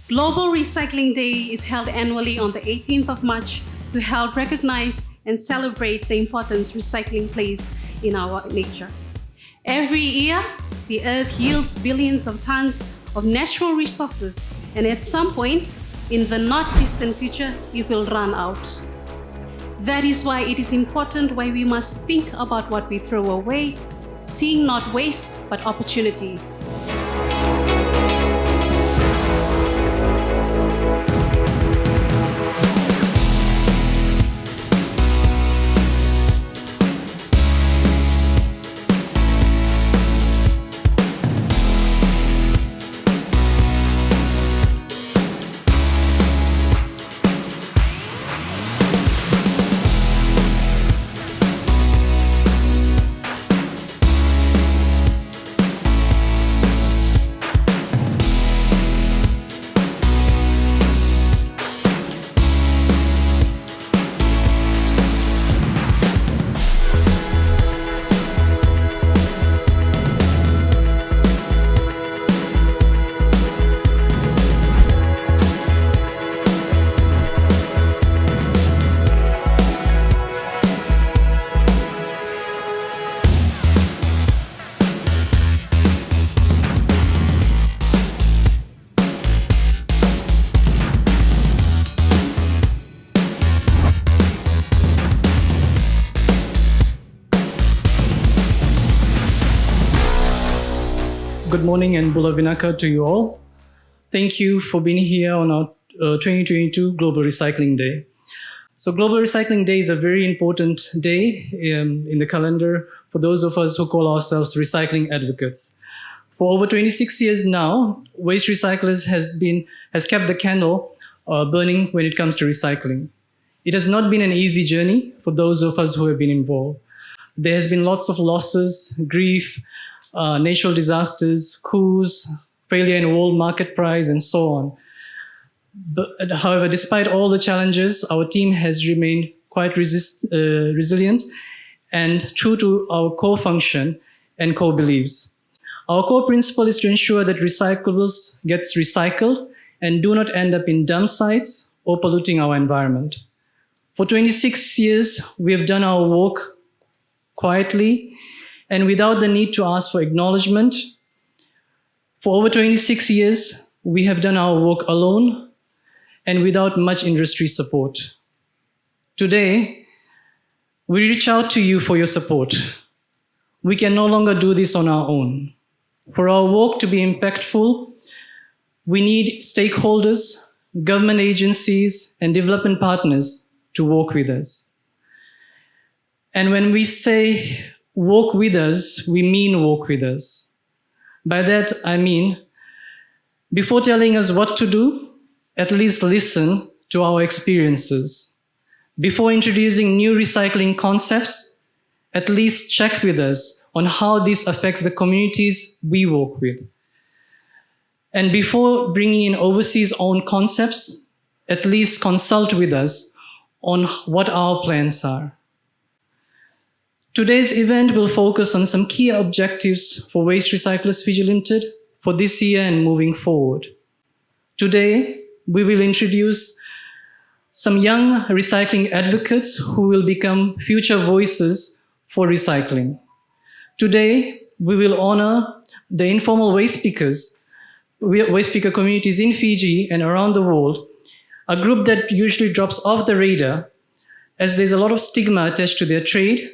Global Recycling Day is held annually on the 18th of March to help recognize and celebrate the importance recycling plays in our nature. Every year, the Earth yields billions of tons of natural resources, and at some point, in the not distant future, it will run out. That is why it is important why we must think about what we throw away, seeing not waste, but opportunity. Good morning and Bula Vinaka to you all. Thank you for being here on our 2022 Global Recycling Day. So Global Recycling Day is a very important day in the calendar for those of us who call ourselves recycling advocates. For over 26 years now, Waste Recyclers has kept the candle burning when it comes to recycling. It has not been an easy journey for those of us who have been involved. There has been lots of losses, grief, natural disasters, coups, failure in world market price, and so on. But, however, despite all the challenges, our team has remained quite resilient and true to our core function and core beliefs. Our core principle is to ensure that recyclables gets recycled and do not end up in dump sites or polluting our environment. For 26 years, we have done our work quietly and without the need to ask for acknowledgement. For over 26 years, we have done our work alone and without much industry support. Today, we reach out to you for your support. We can no longer do this on our own. For our work to be impactful, we need stakeholders, government agencies, and development partners to work with us. And when we say work with us, we mean work with us. By that, I mean, before telling us what to do, at least listen to our experiences. Before introducing new recycling concepts, at least check with us on how this affects the communities we work with. And before bringing in overseas-owned concepts, at least consult with us on what our plans are. Today's event will focus on some key objectives for Waste Recyclers Fiji Limited for this year and moving forward. Today, we will introduce some young recycling advocates who will become future voices for recycling. Today, we will honor the informal waste speaker communities in Fiji and around the world, a group that usually drops off the radar as there's a lot of stigma attached to their trade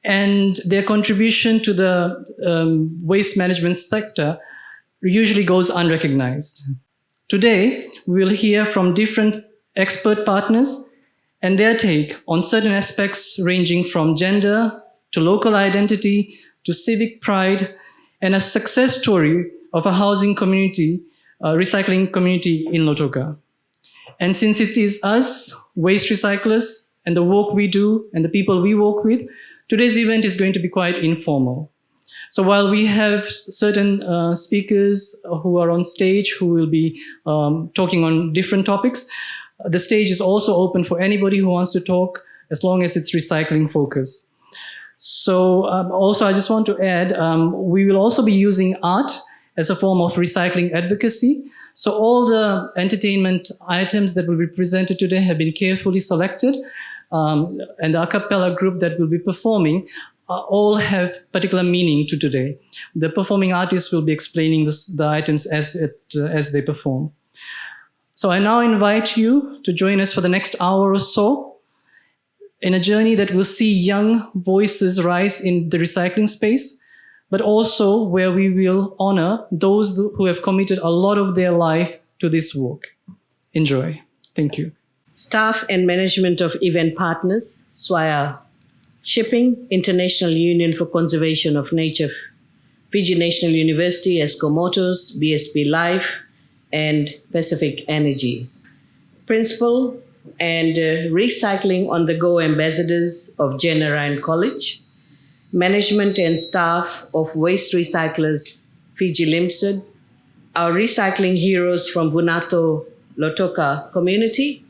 and their contribution to the waste management sector usually goes unrecognized. Today, we will hear from different expert partners and their take on certain aspects ranging from gender to local identity to civic pride and a success story of a housing community, recycling community in Lautoka. And since it is us, waste recyclers, and the work we do and the people we work with, today's event is going to be quite informal. So while we have certain speakers who are on stage who will be talking on different topics, the stage is also open for anybody who wants to talk as long as it's recycling focused. So also I just want to add, we will also be using art as a form of recycling advocacy. So all the entertainment items that will be presented today have been carefully selected, and the a cappella group that will be performing all have particular meaning to today. The performing artists will be explaining the items as they perform. So I now invite you to join us for the next hour or so in a journey that will see young voices rise in the recycling space, but also where we will honor those who have committed a lot of their life to this work. Enjoy. Thank you. Staff and management of event partners, Swire Shipping, International Union for Conservation of Nature, Fiji National University, ESCO Motors, BSP Life, and Pacific Energy. Principal and Recycling on the Go ambassadors of Jane College, management and staff of Waste Recyclers Fiji Limited, our recycling heroes from Vunato Lotoka community,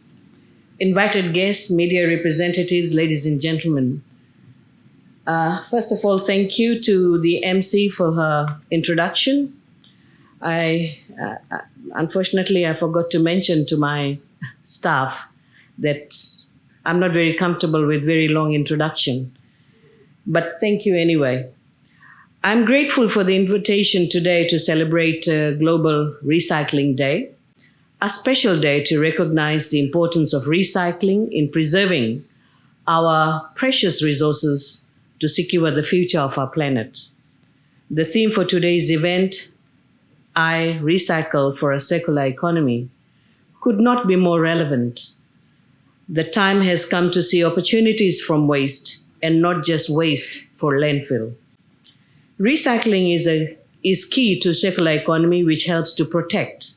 invited guests, media representatives, ladies and gentlemen. First of all, thank you to the MC for her introduction. Unfortunately, I forgot to mention to my staff that I'm not very comfortable with very long introduction. But thank you anyway. I'm grateful for the invitation today to celebrate Global Recycling Day, a special day to recognize the importance of recycling in preserving our precious resources to secure the future of our planet. The theme for today's event, I Recycle for a Circular Economy, could not be more relevant. The time has come to see opportunities from waste and not just waste for landfill. Recycling is key to circular economy, which helps to protect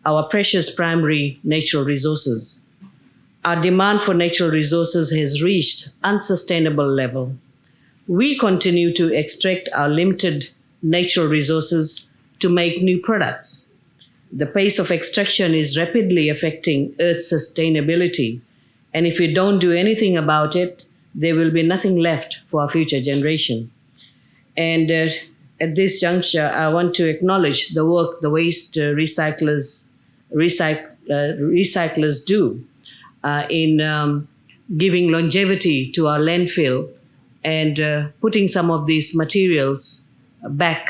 our precious primary natural resources. Our demand for natural resources has reached unsustainable level. We continue to extract our limited natural resources to make new products. The pace of extraction is rapidly affecting Earth's sustainability, and if we don't do anything about it, there will be nothing left for our future generation. And at this juncture, I want to acknowledge the work the waste recyclers do in giving longevity to our landfill and putting some of these materials back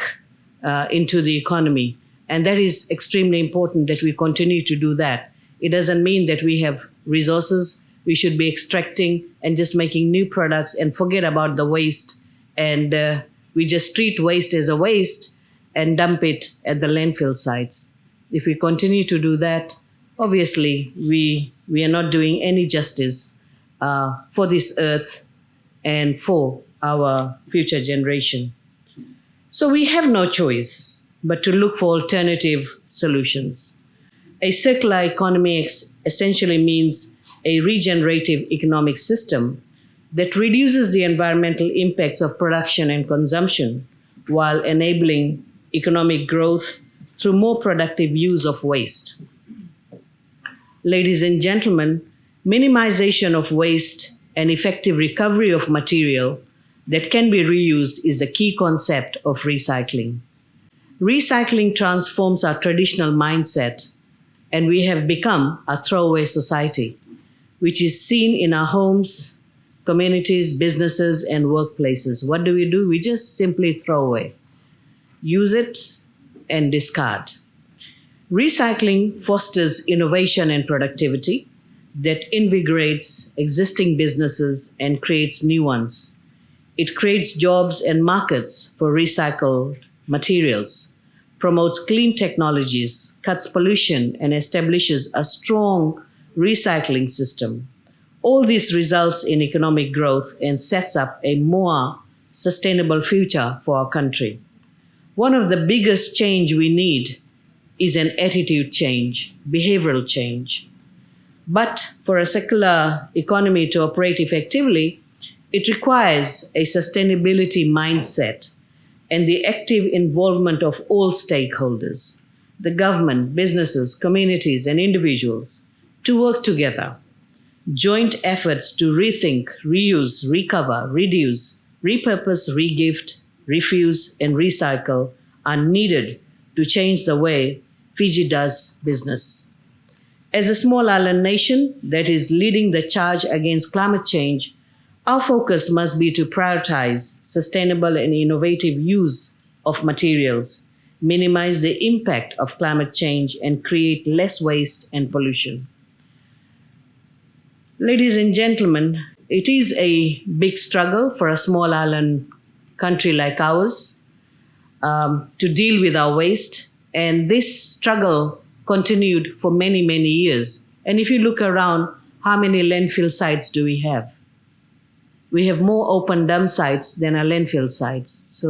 into the economy. And that is extremely important that we continue to do that. It doesn't mean that we have resources. We should be extracting and just making new products and forget about the waste. And we just treat waste as a waste and dump it at the landfill sites. If we continue to do that, obviously we are not doing any justice for this earth and for our future generation. So we have no choice but to look for alternative solutions. A circular economy essentially means a regenerative economic system that reduces the environmental impacts of production and consumption while enabling economic growth through more productive use of waste. Ladies and gentlemen, minimization of waste and effective recovery of material that can be reused is the key concept of recycling. Recycling transforms our traditional mindset, and we have become a throwaway society, which is seen in our homes, communities, businesses, and workplaces. What do? We just simply throw away. Use it and discard. Recycling fosters innovation and productivity that invigorates existing businesses and creates new ones. It creates jobs and markets for recycled materials, promotes clean technologies, cuts pollution, and establishes a strong recycling system. All this results in economic growth and sets up a more sustainable future for our country. One of the biggest change we need is an attitude change, behavioral change. But for a circular economy to operate effectively, it requires a sustainability mindset and the active involvement of all stakeholders, the government, businesses, communities, and individuals, to work together. Joint efforts to rethink, reuse, recover, reduce, repurpose, regift, refuse, and recycle are needed to change the way Fiji does business. As a small island nation that is leading the charge against climate change, our focus must be to prioritize sustainable and innovative use of materials, minimize the impact of climate change, and create less waste and pollution. Ladies and gentlemen, it is a big struggle for a small island country like ours to deal with our waste. And this struggle continued for many, many years. And if you look around, how many landfill sites do we have? We have more open dump sites than our landfill sites.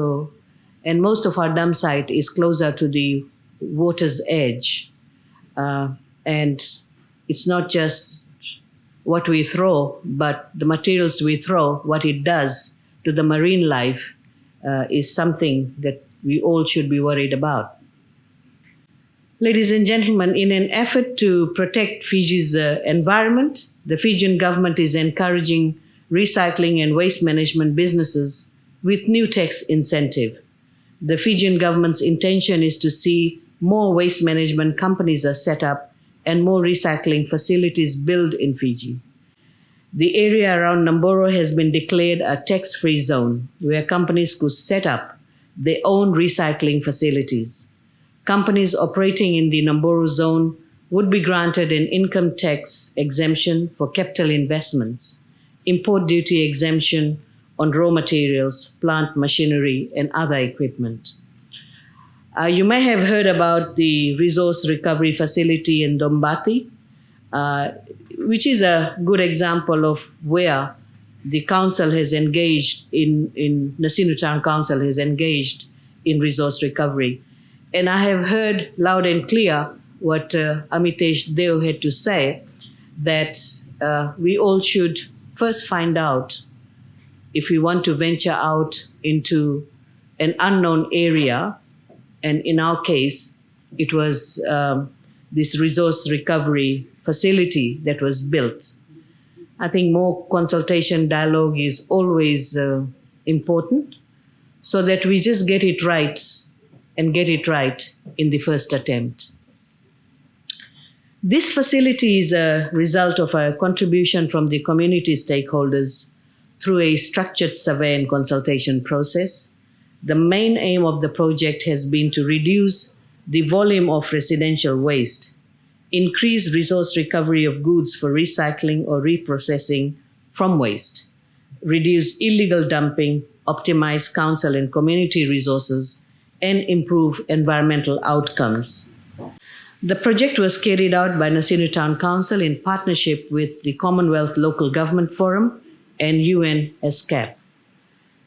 And most of our dump site is closer to the water's edge. And it's not just what we throw, but the materials we throw, what it does to the marine life is something that we all should be worried about. Ladies and gentlemen, in an effort to protect Fiji's environment, the Fijian government is encouraging recycling and waste management businesses with new tax incentive. The Fijian government's intention is to see more waste management companies are set up and more recycling facilities built in Fiji. The area around Namboro has been declared a tax-free zone where companies could set up their own recycling facilities. Companies operating in the Namboro zone would be granted an income tax exemption for capital investments, import duty exemption on raw materials, plant machinery, and other equipment. You may have heard about the resource recovery facility in Dombati, which is a good example of where the council has engaged in Nasinu Town Council has engaged in resource recovery. And I have heard loud and clear what Amitesh Deo had to say, that we all should first find out if we want to venture out into an unknown area. And in our case, it was this resource recovery facility that was built. I think more consultation dialogue is always important so that we just get it right and get it right in the first attempt. This facility is a result of a contribution from the community stakeholders through a structured survey and consultation process. The main aim of the project has been to reduce the volume of residential waste, increase resource recovery of goods for recycling or reprocessing from waste, reduce illegal dumping, optimize council and community resources, and improve environmental outcomes. The project was carried out by Nasinu Town Council in partnership with the Commonwealth Local Government Forum and UN ESCAP.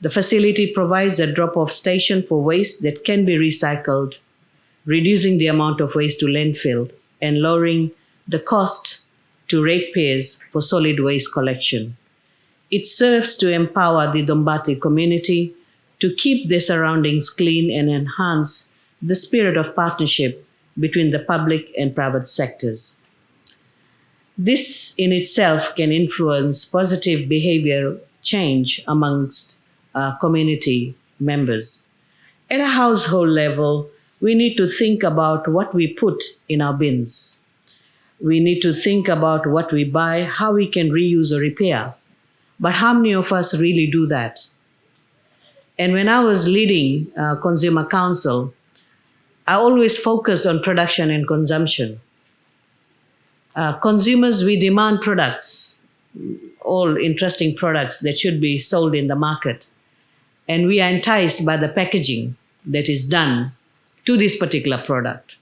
The facility provides a drop-off station for waste that can be recycled, reducing the amount of waste to landfill and lowering the cost to ratepayers for solid waste collection. It serves to empower the Dombati community to keep their surroundings clean and enhance the spirit of partnership between the public and private sectors. This in itself can influence positive behavior change amongst community members. At a household level, we need to think about what we put in our bins. We need to think about what we buy, how we can reuse or repair. But how many of us really do that? And when I was leading Consumer Council, I always focused on production and consumption. Consumers, we demand products, all interesting products that should be sold in the market. And we are enticed by the packaging that is done to this particular product.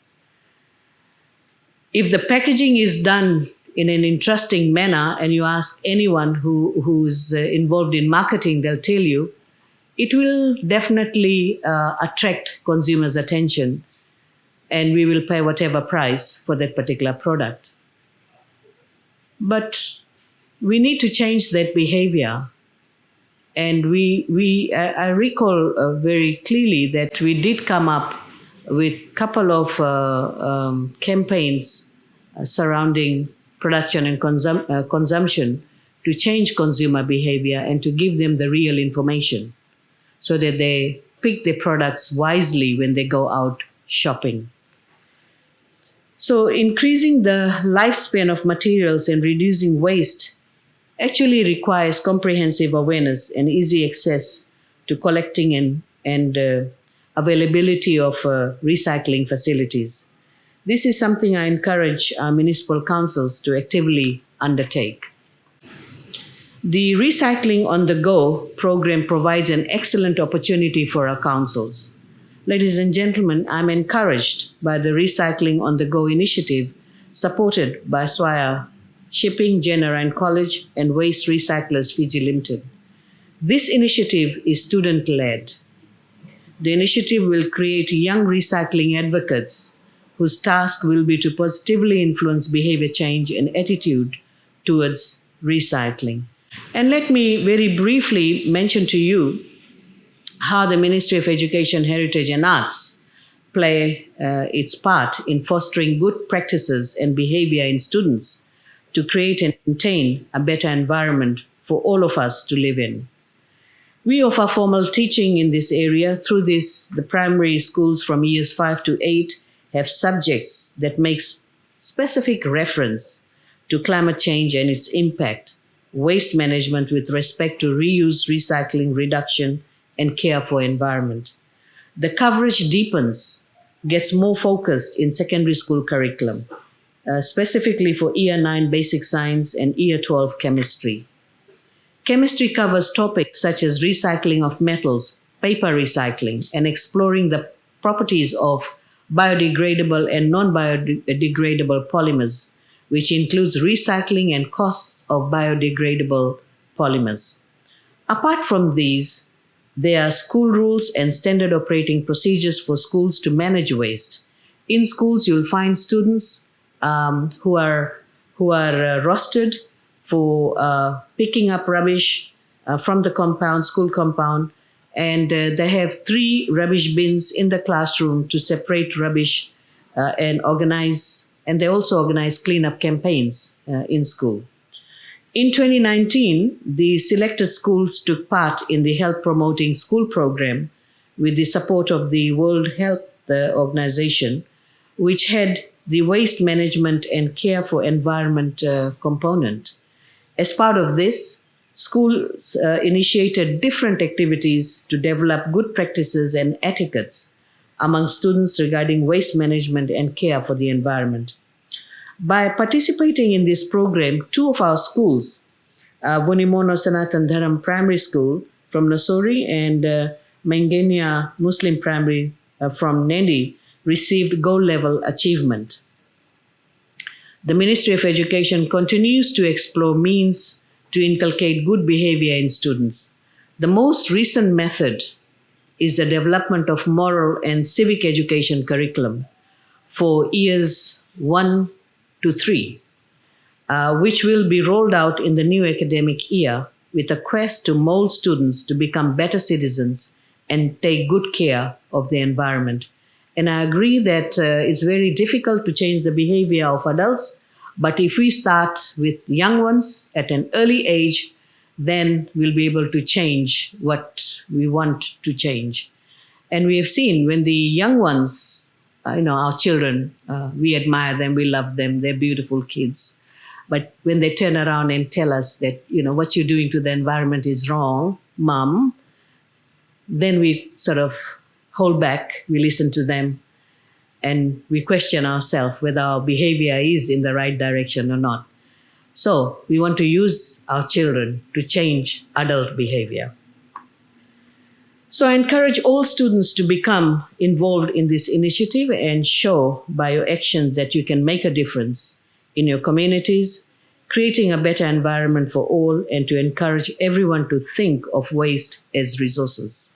If the packaging is done in an interesting manner, and you ask anyone who's involved in marketing, they'll tell you, it will definitely attract consumers' attention, and we will pay whatever price for that particular product. But we need to change that behavior. And I recall very clearly that we did come up with a couple of campaigns surrounding production and consumption to change consumer behavior and to give them the real information so that they pick their products wisely when they go out shopping. So increasing the lifespan of materials and reducing waste actually requires comprehensive awareness and easy access to collecting and availability of recycling facilities. This is something I encourage our municipal councils to actively undertake. The Recycling on the Go program provides an excellent opportunity for our councils. Ladies and gentlemen, I'm encouraged by the Recycling on the Go initiative supported by Swire Shipping, Jenner & College, and Waste Recyclers Fiji Limited. This initiative is student-led. The initiative will create young recycling advocates whose task will be to positively influence behavior change and attitude towards recycling. And let me very briefly mention to you how the Ministry of Education, Heritage and Arts play its part in fostering good practices and behavior in students to create and maintain a better environment for all of us to live in. We offer formal teaching in this area. Through this, the primary schools from years 5 to 8 have subjects that make specific reference to climate change and its impact, waste management with respect to reuse, recycling, reduction, and care for environment. The coverage deepens, gets more focused in secondary school curriculum, specifically for Year 9 Basic Science and Year 12 Chemistry. Chemistry covers topics such as recycling of metals, paper recycling, and exploring the properties of biodegradable and non-biodegradable polymers, which includes recycling and costs of biodegradable polymers. Apart from these, there are school rules and standard operating procedures for schools to manage waste. In schools, you'll find students who are rostered for picking up rubbish from the compound, school compound, and they have 3 rubbish bins in the classroom to separate rubbish and organize, and they also organize cleanup campaigns in school. In 2019, the selected schools took part in the Health Promoting School program with the support of the World Health Organization, which had the waste management and care for environment component. As part of this, schools initiated different activities to develop good practices and etiquettes among students regarding waste management and care for the environment. By participating in this program, 2 of our schools, Vonimono Sanatan Dharam Primary School from Nosori and Mangenia Muslim Primary from Nedi, received gold level achievement. The Ministry of Education continues to explore means to inculcate good behavior in students. The most recent method is the development of moral and civic education curriculum for years 1 to 3, which will be rolled out in the new academic year with a quest to mold students to become better citizens and take good care of the environment. And I agree that it's very difficult to change the behavior of adults, but if we start with young ones at an early age, then we'll be able to change what we want to change. And we have seen when the young ones, our children, we admire them, we love them, they're beautiful kids. But when they turn around and tell us that, what you're doing to the environment is wrong, Mom, then we sort of hold back, we listen to them, and we question ourselves whether our behavior is in the right direction or not. So we want to use our children to change adult behavior. So I encourage all students to become involved in this initiative and show by your actions that you can make a difference in your communities, creating a better environment for all, and to encourage everyone to think of waste as resources.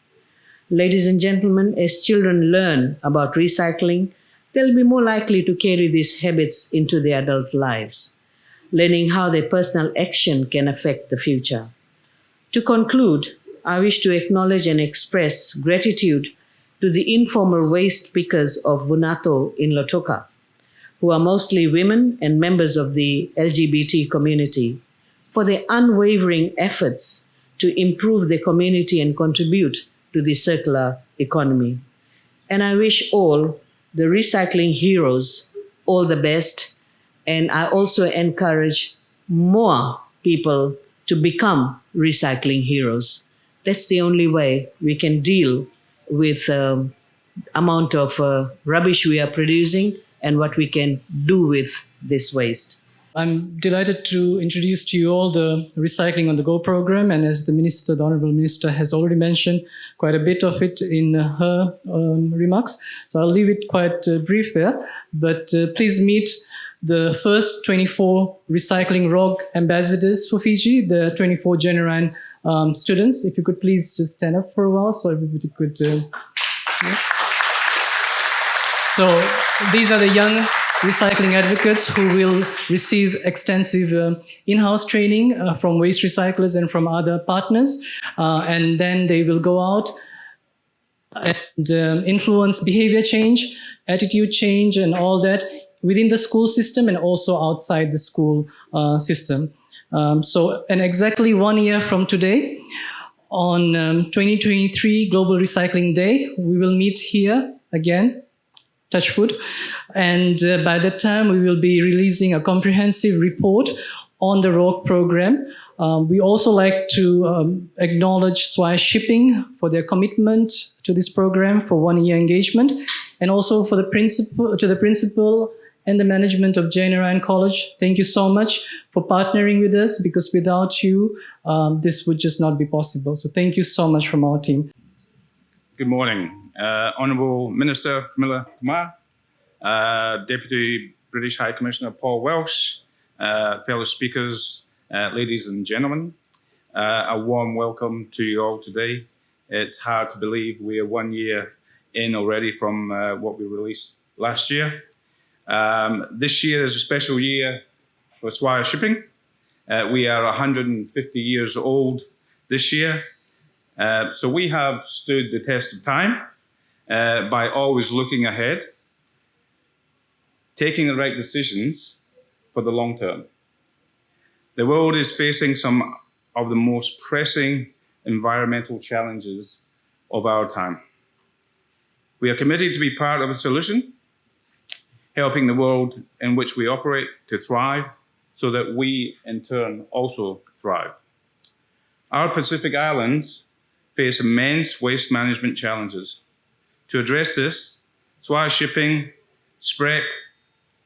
Ladies and gentlemen, as children learn about recycling, they'll be more likely to carry these habits into their adult lives, learning how their personal action can affect the future. To conclude, I wish to acknowledge and express gratitude to the informal waste pickers of Vunato in Lautoka, who are mostly women and members of the LGBT community, for their unwavering efforts to improve the community and contribute to the circular economy. And I wish all the recycling heroes all the best. And I also encourage more people to become recycling heroes. That's the only way we can deal with amount of rubbish we are producing and what we can do with this waste. I'm delighted to introduce to you all the Recycling on the Go program. And as the Minister, the Honorable Minister, has already mentioned quite a bit of it in her remarks, so I'll leave it quite brief there. But please meet the first 24 Recycling ROG ambassadors for Fiji, the 24 Generan students. If you could please just stand up for a while so everybody could... yeah. So these are the young recycling advocates who will receive extensive in-house training from waste recyclers and from other partners. And then they will go out and influence behavior change, attitude change, and all that within the school system and also outside the school system. And exactly 1 year from today, on 2023 Global Recycling Day, we will meet here again, touch wood, and by that time we will be releasing a comprehensive report on the ROG program. We also like to acknowledge Swire Shipping for their commitment to this program for 1 year engagement, and also for the principal and the management of Generan College. Thank you so much for partnering with us, because without you, this would just not be possible. So thank you so much from our team. Good morning. Honourable Minister Camilla Kumar, Deputy British High Commissioner Paul Welsh, fellow speakers, ladies and gentlemen, a warm welcome to you all today. It's hard to believe we are 1 year in already from what we released last year. This year is a special year for Swire Shipping. We are 150 years old this year. So we have stood the test of time by always looking ahead, taking the right decisions for the long term. The world is facing some of the most pressing environmental challenges of our time. We are committed to be part of the solution, helping the world in which we operate to thrive so that we, in turn, also thrive. Our Pacific Islands face immense waste management challenges. To address this, Swire Shipping, SPREC,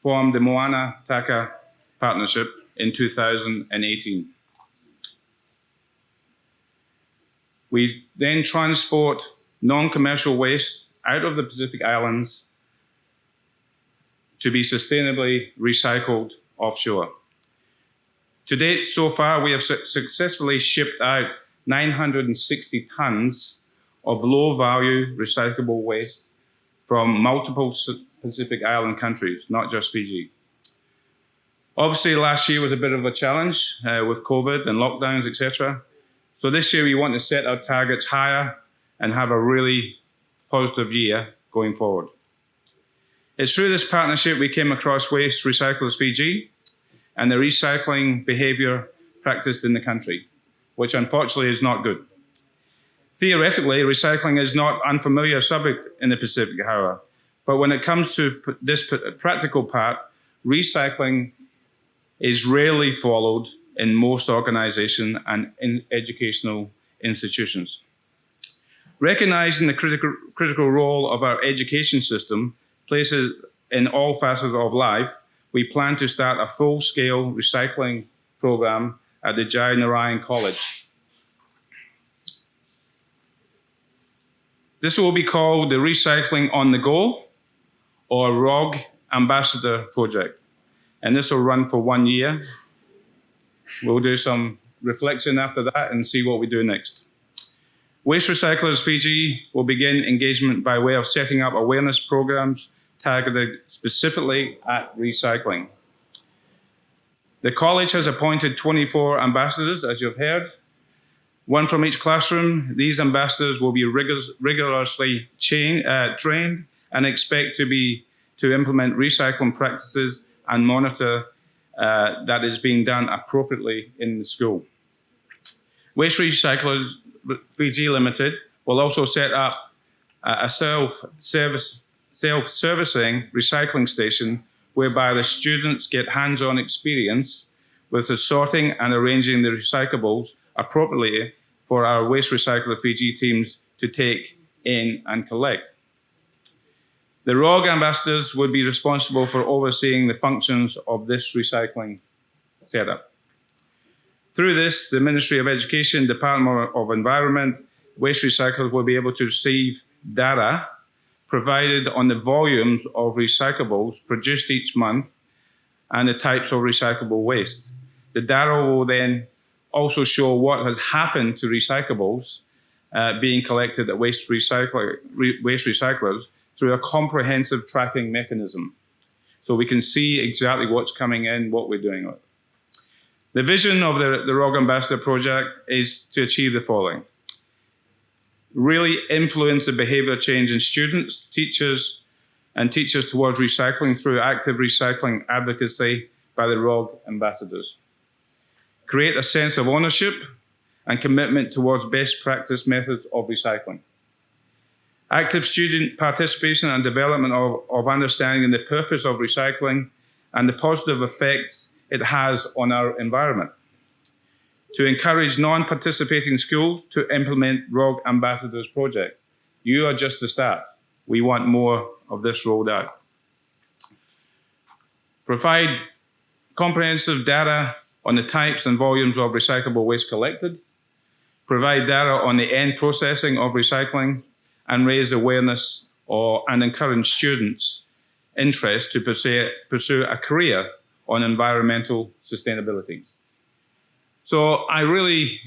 formed the Moana Taka Partnership in 2018. We then transport non-commercial waste out of the Pacific Islands to be sustainably recycled offshore. To date, so far, we have successfully shipped out 960 tons of low-value recyclable waste from multiple Pacific Island countries, not just Fiji. Obviously, last year was a bit of a challenge with COVID and lockdowns, etc. So this year, we want to set our targets higher and have a really positive year going forward. It's through this partnership we came across Waste Recyclers Fiji and the recycling behaviour practiced in the country, which unfortunately is not good. Theoretically, recycling is not an unfamiliar subject in the Pacific, however, but when it comes to this practical part, recycling is rarely followed in most organizations and in educational institutions. Recognizing the critical role of our education system places in all facets of life, we plan to start a full-scale recycling program at the Jai Narayan College. This will be called the Recycling on the Go, or ROG Ambassador Project, and this will run for 1 year. We'll do some reflection after that and see what we do next. Waste Recyclers Fiji will begin engagement by way of setting up awareness programs targeted specifically at recycling. The college has appointed 24 ambassadors, as you've heard, one from each classroom. These ambassadors will be rigorously trained and expect to implement recycling practices and monitor that is being done appropriately in the school. Waste Recyclers Fiji Limited will also set up a self-servicing recycling station whereby the students get hands-on experience with the sorting and arranging the recyclables appropriately for our waste recycler Fiji teams to take in and collect. The ROG ambassadors would be responsible for overseeing the functions of this recycling setup. Through this, the Ministry of Education, Department of Environment, waste recyclers will be able to receive data provided on the volumes of recyclables produced each month and the types of recyclable waste. The data will then also show what has happened to recyclables being collected at waste recyclers through a comprehensive tracking mechanism. So we can see exactly what's coming in, what we're doing. The vision of the ROG Ambassador project is to achieve the following. Really influence the behavior change in students, teachers towards recycling through active recycling advocacy by the ROG ambassadors. Create a sense of ownership and commitment towards best practice methods of recycling. Active student participation and development of understanding the purpose of recycling and the positive effects it has on our environment. To encourage non-participating schools to implement ROG Ambassadors projects. You are just the start. We want more of this rolled out. Provide comprehensive data on the types and volumes of recyclable waste collected. Provide data on the end processing of recycling and raise awareness and encourage students' interest to pursue a career on environmental sustainability. So I really,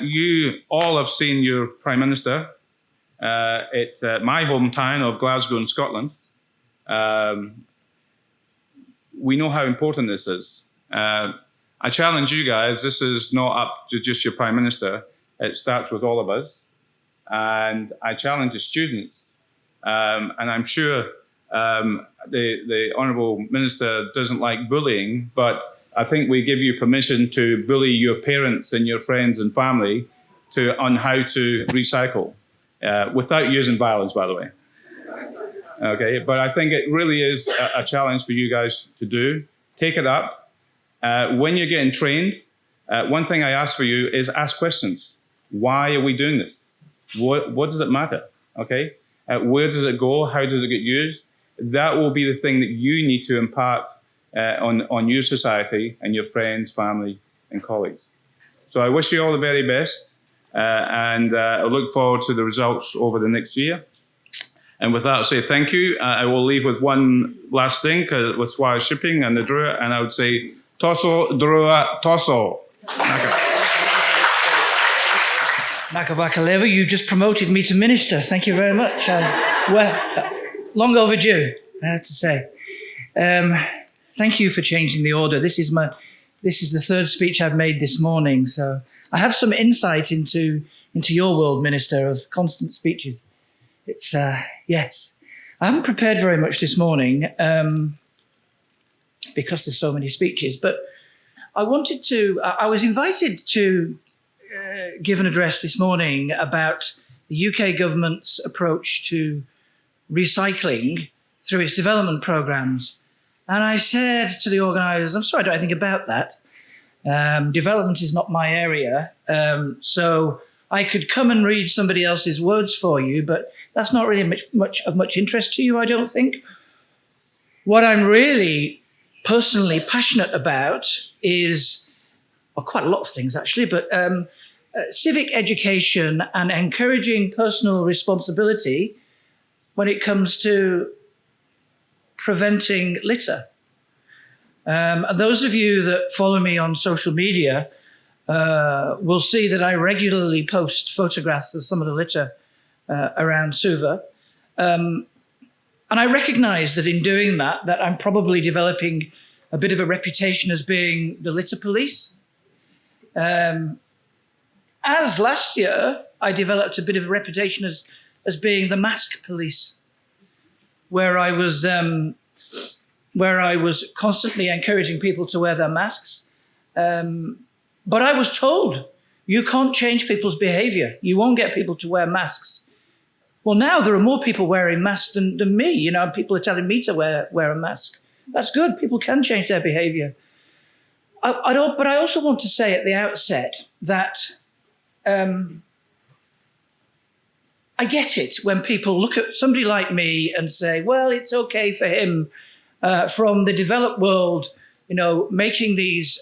you all have seen your Prime Minister at my hometown of Glasgow in Scotland. We know how important this is. I challenge you guys, this is not up to just your Prime Minister, it starts with all of us. And I challenge the students, and I'm sure the Honourable Minister doesn't like bullying, but I think we give you permission to bully your parents and your friends and family on how to recycle, without using violence, by the way. Okay, but I think it really is a challenge for you guys to do. Take it up. When you're getting trained, one thing I ask for you is ask questions. Why are we doing this? What does it matter? Okay, where does it go? How does it get used? That will be the thing that you need to impart on your society and your friends, family, and colleagues. So I wish you all the very best, and I look forward to the results over the next year. And with that, I'll say thank you. I will leave with one last thing with Swire Shipping and the Drua, and I would say Toso, Drua, Toso. Nakabakaleva, you just promoted me to minister. Thank you very much. Well, long overdue, I have to say. Thank you for changing the order. This is the third speech I've made this morning, so I have some insight into your world, Minister, of constant speeches. It's yes, I haven't prepared very much this morning because there's so many speeches, but I was invited to give an address this morning about the UK government's approach to recycling through its development programs. And I said to the organisers, I'm sorry, I don't know anything about that. Development is not my area. So I could come and read somebody else's words for you, but that's not really much interest to you, I don't think. What I'm really personally passionate about is, well, quite a lot of things actually, but civic education and encouraging personal responsibility when it comes to preventing litter. And those of you that follow me on social media will see that I regularly post photographs of some of the litter around Suva. And I recognize that in doing that I'm probably developing a bit of a reputation as being the litter police. As last year, I developed a bit of a reputation as being the mask police, where I was constantly encouraging people to wear their masks. But I was told, you can't change people's behavior. You won't get people to wear masks. Well, now there are more people wearing masks than me. You know, people are telling me to wear a mask. That's good. People can change their behavior. But I also want to say at the outset that I get it when people look at somebody like me and say, well, it's okay for him from the developed world, making these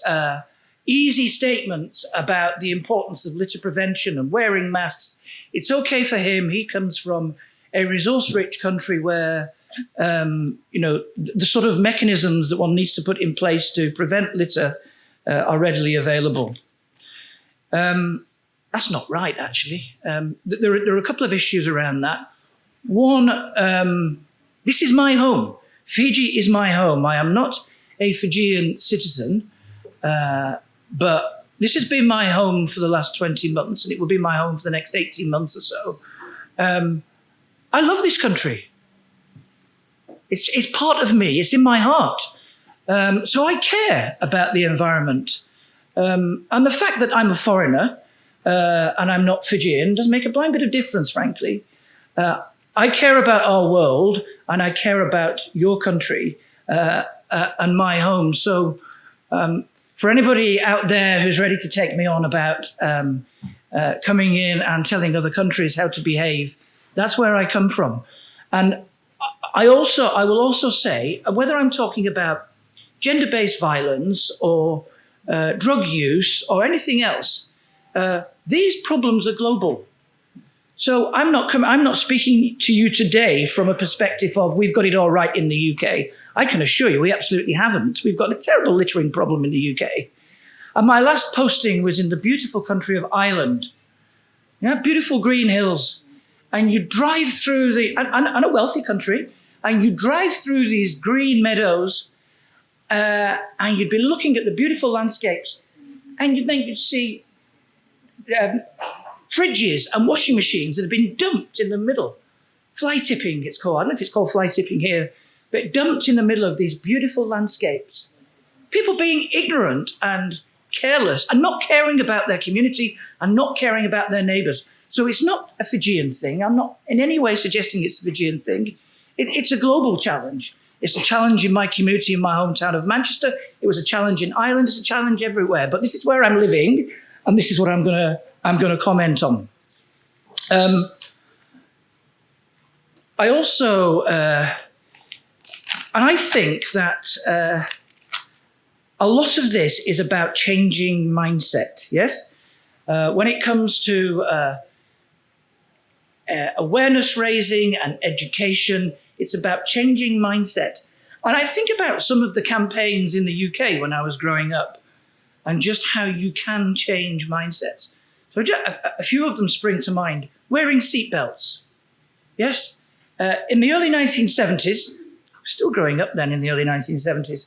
easy statements about the importance of litter prevention and wearing masks. It's okay for him. He comes from a resource-rich country where, the sort of mechanisms that one needs to put in place to prevent litter are readily available. That's not right, actually. There are a couple of issues around that. One, this is my home. Fiji is my home. I am not a Fijian citizen, but this has been my home for the last 20 months, and it will be my home for the next 18 months or so. I love this country. It's part of me. It's in my heart. So I care about the environment. And the fact that I'm a foreigner and I'm not Fijian doesn't make a blind bit of difference, frankly. I care about our world, and I care about your country and my home. So for anybody out there who's ready to take me on about coming in and telling other countries how to behave, that's where I come from. And I will also say, whether I'm talking about gender-based violence or drug use or anything else, these problems are global. So I'm not speaking to you today from a perspective of we've got it all right in the UK. I can assure you we absolutely haven't. We've got a terrible littering problem in the UK. And my last posting was in the beautiful country of Ireland. Yeah, beautiful green hills. And you drive through and a wealthy country, and you drive through these green meadows, and you'd be looking at the beautiful landscapes, and then you'd see fridges and washing machines that have been dumped in the middle. Fly tipping, it's called. I don't know if it's called fly tipping here, but dumped in the middle of these beautiful landscapes. People being ignorant and careless and not caring about their community and not caring about their neighbours. So it's not a Fijian thing. I'm not in any way suggesting it's a Fijian thing. It's a global challenge. It's a challenge in my community in my hometown of Manchester. It was a challenge in Ireland. It's a challenge everywhere. But this is where I'm living, and this is what I'm going to comment on. I also, and I think that a lot of this is about changing mindset. Yes, when it comes to awareness raising and education, it's about changing mindset. And I think about some of the campaigns in the UK when I was growing up, and just how you can change mindsets. So a few of them spring to mind. Wearing seatbelts. Yes. In the early 1970s, I was still growing up then in the early 1970s,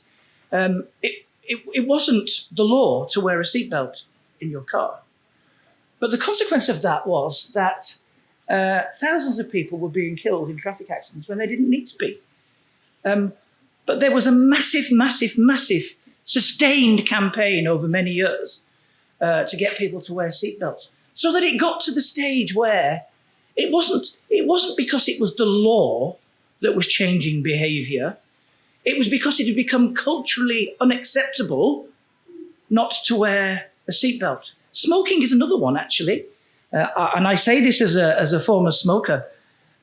it wasn't the law to wear a seatbelt in your car. But the consequence of that was that thousands of people were being killed in traffic accidents when they didn't need to be. But there was a massive, massive, massive sustained campaign over many years to get people to wear seatbelts, so that it got to the stage where it wasn't because it was the law that was changing behavior. It was because it had become culturally unacceptable not to wear a seatbelt. Smoking is another one, actually. And I say this as a former smoker,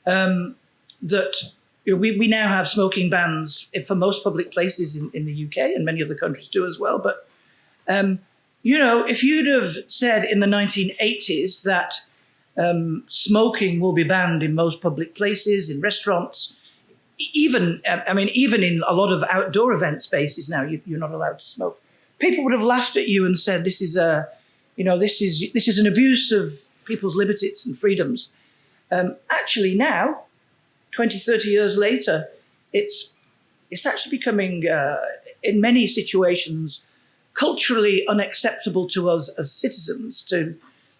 that we now have smoking bans for most public places in the UK, and many other countries do as well. But, if you'd have said in the 1980s that smoking will be banned in most public places, in restaurants, even in a lot of outdoor event spaces now, you're not allowed to smoke, people would have laughed at you and said, this is an abuse of people's liberties and freedoms. Actually now, 20, 30 years later, it's actually becoming, in many situations, culturally unacceptable to us as citizens.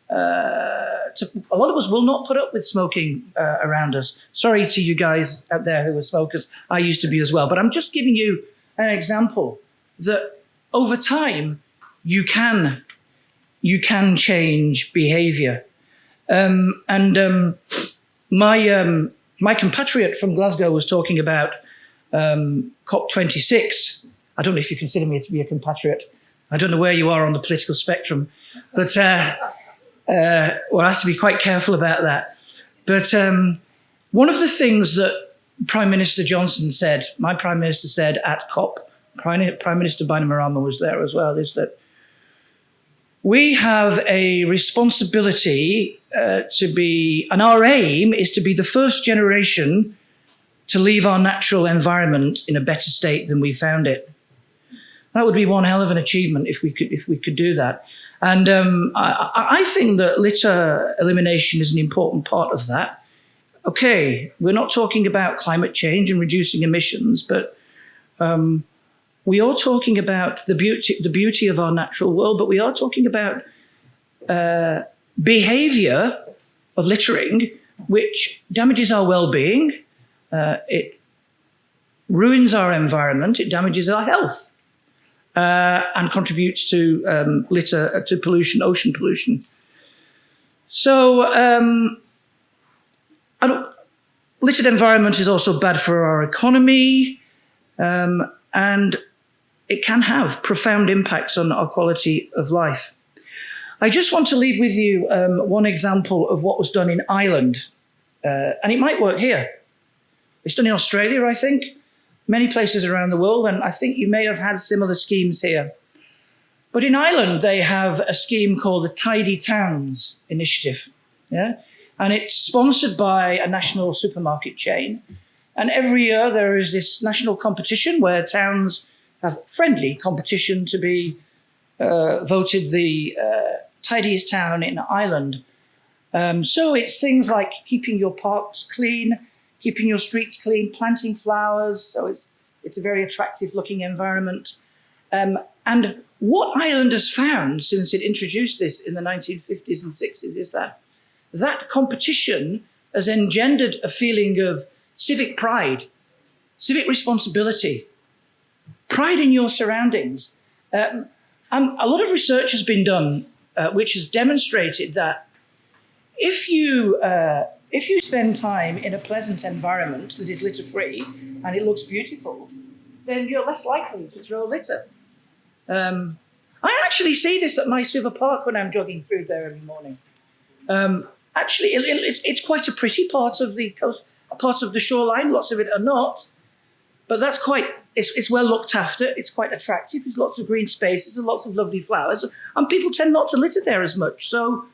A lot of us will not put up with smoking around us. Sorry to you guys out there who are smokers. I used to be as well. But I'm just giving you an example that over time, you can change behavior. My compatriot from Glasgow was talking about COP26. I don't know if you consider me to be a compatriot. I don't know where you are on the political spectrum, but we'll have to be quite careful about that. But one of the things that Prime Minister Johnson said, my Prime Minister said at COP, Prime Minister Bainimarama was there as well, is that we have a responsibility to be, and our aim is to be the first generation to leave our natural environment in a better state than we found it. That would be one hell of an achievement if we could do that. And I think that litter elimination is an important part of that. Okay, we're not talking about climate change and reducing emissions, but we are talking about the beauty of our natural world, but we are talking about behavior of littering, which damages our well-being, it ruins our environment, it damages our health, and contributes to to pollution, ocean pollution. So littered environment is also bad for our economy, and it can have profound impacts on our quality of life. I just want to leave with you one example of what was done in Ireland, and it might work here. It's done in Australia, I think, many places around the world, and I think you may have had similar schemes here. But in Ireland, they have a scheme called the Tidy Towns Initiative, yeah? And it's sponsored by a national supermarket chain. And every year there is this national competition where towns have friendly competition to be voted the tidiest town in Ireland. So it's things like keeping your parks clean, keeping your streets clean, planting flowers. So it's a very attractive looking environment. And what Ireland has found since it introduced this in the 1950s and 60s is that competition has engendered a feeling of civic pride, civic responsibility, pride in your surroundings. And a lot of research has been done which has demonstrated that if you spend time in a pleasant environment that is litter-free and it looks beautiful, then you're less likely to throw litter. I actually see this at my Suva Park when I'm jogging through there every morning. Actually, it's quite a pretty part of the coast, part of the shoreline. Lots of it are not, but that's it's well looked after. It's quite attractive. There's lots of green spaces and lots of lovely flowers, and people tend not to litter there as much. So,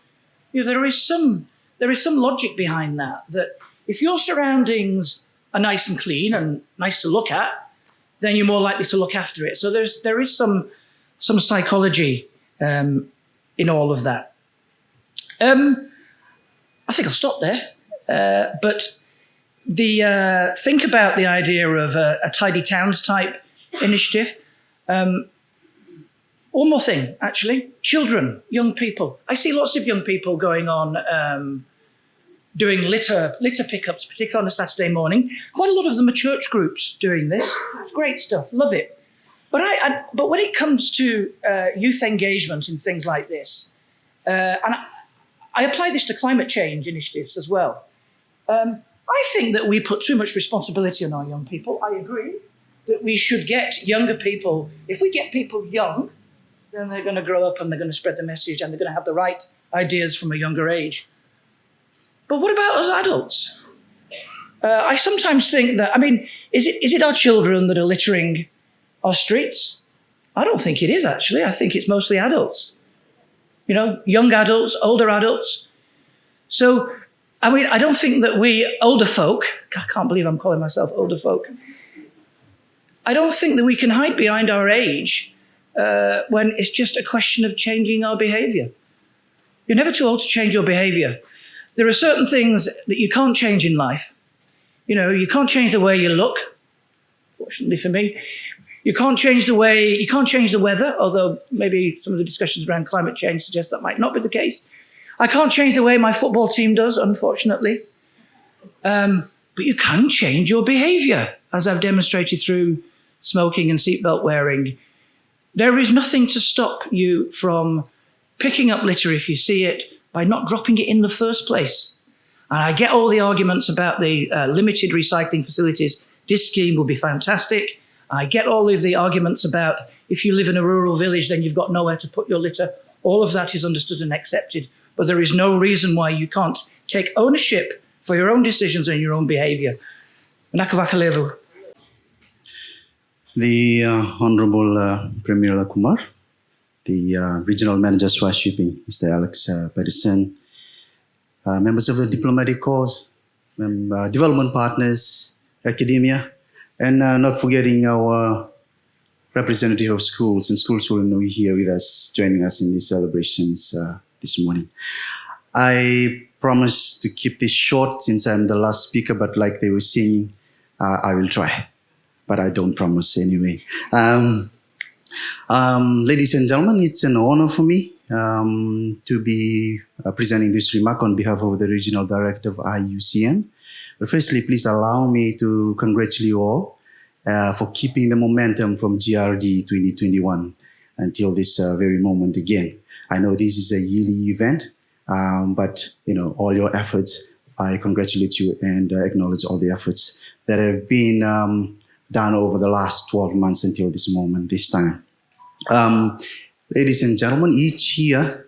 there is some logic behind that. That if your surroundings are nice and clean and nice to look at, then you're more likely to look after it. So there is some psychology in all of that. I think I'll stop there. But think about the idea of a tidy towns type initiative. One more thing, actually, children, young people. I see lots of young people going on doing litter pickups, particularly on a Saturday morning. Quite a lot of them are church groups doing this. It's great stuff, love it. But but when it comes to youth engagement in things like this, and I apply this to climate change initiatives as well. I think that we put too much responsibility on our young people. I agree that we should get younger people. If we get people young, then they're going to grow up and they're going to spread the message and they're going to have the right ideas from a younger age. But what about us adults? I sometimes think that, is it our children that are littering our streets? I don't think it is, actually. I think it's mostly adults. Young adults, older adults. So, I don't think that we older folk, I can't believe I'm calling myself older folk. I don't think that we can hide behind our age when it's just a question of changing our behavior. You're never too old to change your behavior. There are certain things that you can't change in life. You can't change the way you look, fortunately for me. You can't change the weather, although maybe some of the discussions around climate change suggest that might not be the case. I can't change the way my football team does, unfortunately. But you can change your behavior, as I've demonstrated through smoking and seatbelt wearing. There is nothing to stop you from picking up litter if you see it by not dropping it in the first place. And I get all the arguments about the limited recycling facilities this scheme will be fantastic. I get all of the arguments about if you live in a rural village, then you've got nowhere to put your litter. All of that is understood and accepted. But there is no reason why you can't take ownership for your own decisions and your own behaviour. The Honourable Premier Kumar, the Regional Manager Swa Shipping, Mr. Alex Patterson, members of the diplomatic corps, development partners, academia, and not forgetting our representative of schools and school children who are here with us, joining us in these celebrations this morning. I promise to keep this short since I'm the last speaker, but like they were saying, I will try, but I don't promise anyway. Ladies and gentlemen, it's an honor for me to be presenting this remark on behalf of the Regional Director of IUCN. But firstly, please allow me to congratulate you all for keeping the momentum from GRD 2021 until this very moment again. I know this is a yearly event, but all your efforts, I congratulate you and acknowledge all the efforts that have been done over the last 12 months until this moment, this time. Ladies and gentlemen, each year,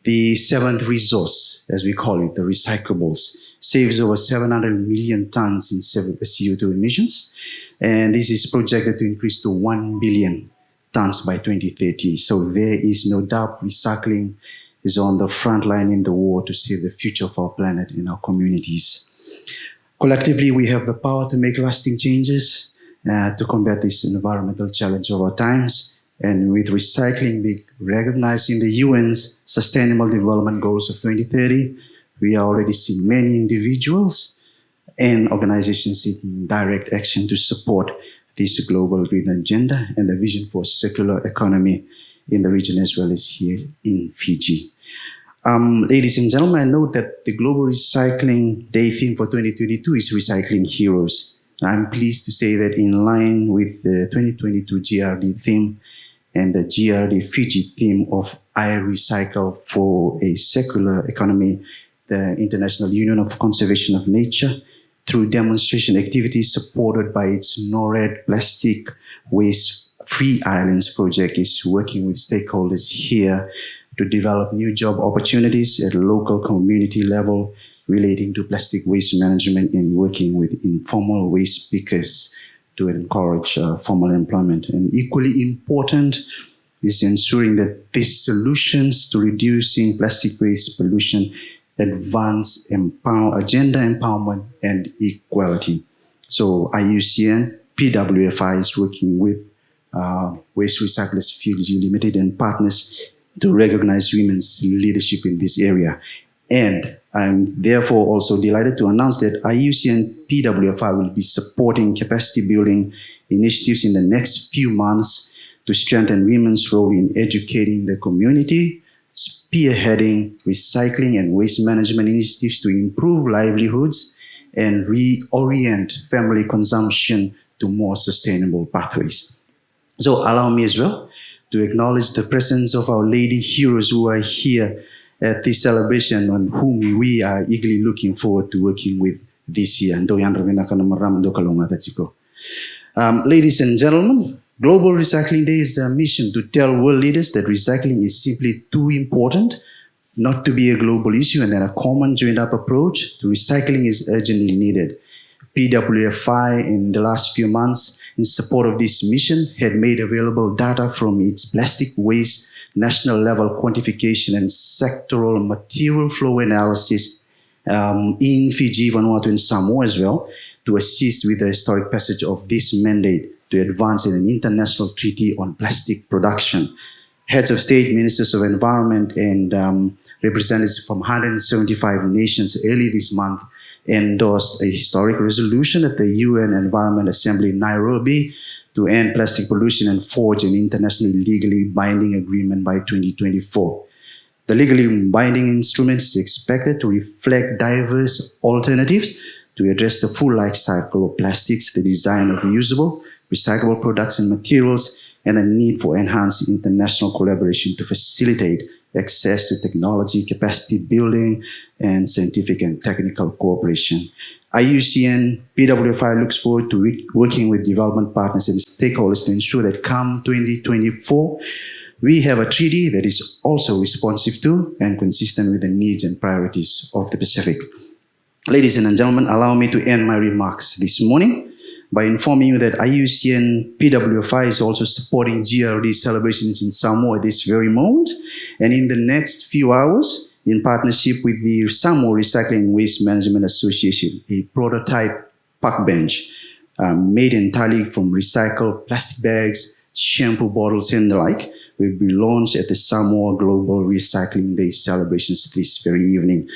the seventh resource, as we call it, the recyclables, saves over 700 million tons in CO2 emissions. And this is projected to increase to 1 billion tons by 2030. So there is no doubt recycling is on the front line in the war to save the future of our planet and our communities. Collectively, we have the power to make lasting changes to combat this environmental challenge of our times. And with recycling being recognized in the UN's Sustainable Development Goals of 2030, we are already seeing many individuals and organizations taking direct action to support this global green agenda and the vision for circular economy in the region as well as here in Fiji. Ladies and gentlemen, I note that the Global Recycling Day theme for 2022 is Recycling Heroes. I'm pleased to say that in line with the 2022 GRD theme and the GRD Fiji theme of I Recycle for a Circular Economy, the International Union of Conservation of Nature, through demonstration activities supported by its NORAD Plastic Waste Free Islands project, is working with stakeholders here to develop new job opportunities at local community level relating to plastic waste management and working with informal waste pickers to encourage formal employment. And equally important is ensuring that these solutions to reducing plastic waste pollution advance agenda empowerment and equality. So IUCN, PWFI is working with Waste Recyclers Fiji Limited and partners to recognize women's leadership in this area. And I'm therefore also delighted to announce that IUCN PWFI will be supporting capacity building initiatives in the next few months to strengthen women's role in educating the community, spearheading recycling and waste management initiatives to improve livelihoods and reorient family consumption to more sustainable pathways. So allow me as well to acknowledge the presence of our lady heroes who are here at this celebration on whom we are eagerly looking forward to working with this year. Ladies and gentlemen, Global Recycling Day is a mission to tell world leaders that recycling is simply too important not to be a global issue and that a common joined-up approach to recycling is urgently needed. PWFI in the last few months, in support of this mission, had made available data from its plastic waste national level quantification and sectoral material flow analysis in Fiji, Vanuatu, and Samoa as well, to assist with the historic passage of this mandate to advance in an international treaty on plastic production. Heads of state, ministers of environment, and representatives from 175 nations early this month endorsed a historic resolution at the UN Environment Assembly in Nairobi to end plastic pollution and forge an internationally legally binding agreement by 2024. The legally binding instrument is expected to reflect diverse alternatives to address the full life cycle of plastics, the design of reusable, recyclable products and materials, and a need for enhanced international collaboration to facilitate access to technology, capacity building, and scientific and technical cooperation. IUCN PWFI looks forward to working with development partners and stakeholders to ensure that come 2024, we have a treaty that is also responsive to and consistent with the needs and priorities of the Pacific. Ladies and gentlemen, allow me to end my remarks this morning by informing you that IUCN PWFI is also supporting GRD celebrations in Samoa at this very moment. And in the next few hours, in partnership with the Samoa Recycling and Waste Management Association, a prototype park bench made entirely from recycled plastic bags, shampoo bottles, and the like, will be launched at the Samoa Global Recycling Day celebrations this very evening.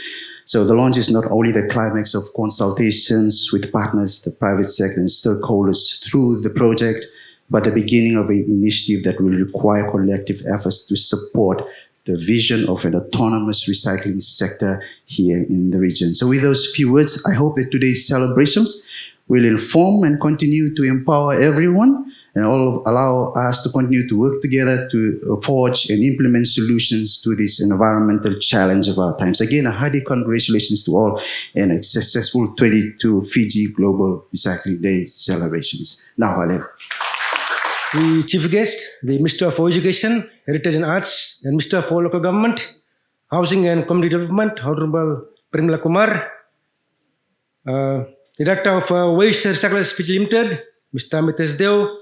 So the launch is not only the climax of consultations with partners, the private sector, and stakeholders through the project, but the beginning of an initiative that will require collective efforts to support the vision of an autonomous recycling sector here in the region. So with those few words, I hope that today's celebrations will inform and continue to empower everyone and allow us to continue to work together to forge and implement solutions to this environmental challenge of our times. Again, a hearty congratulations to all and a successful 22 Fiji Global Recycling Day celebrations. Now, Halil. The Chief Guest, the Minister for Education, Heritage and Arts, and Minister for Local Government, Housing and Community Development, Honorable Primla Kumar, the Director of Waste Recyclers Fiji Limited, Mr. Mitesh Deo,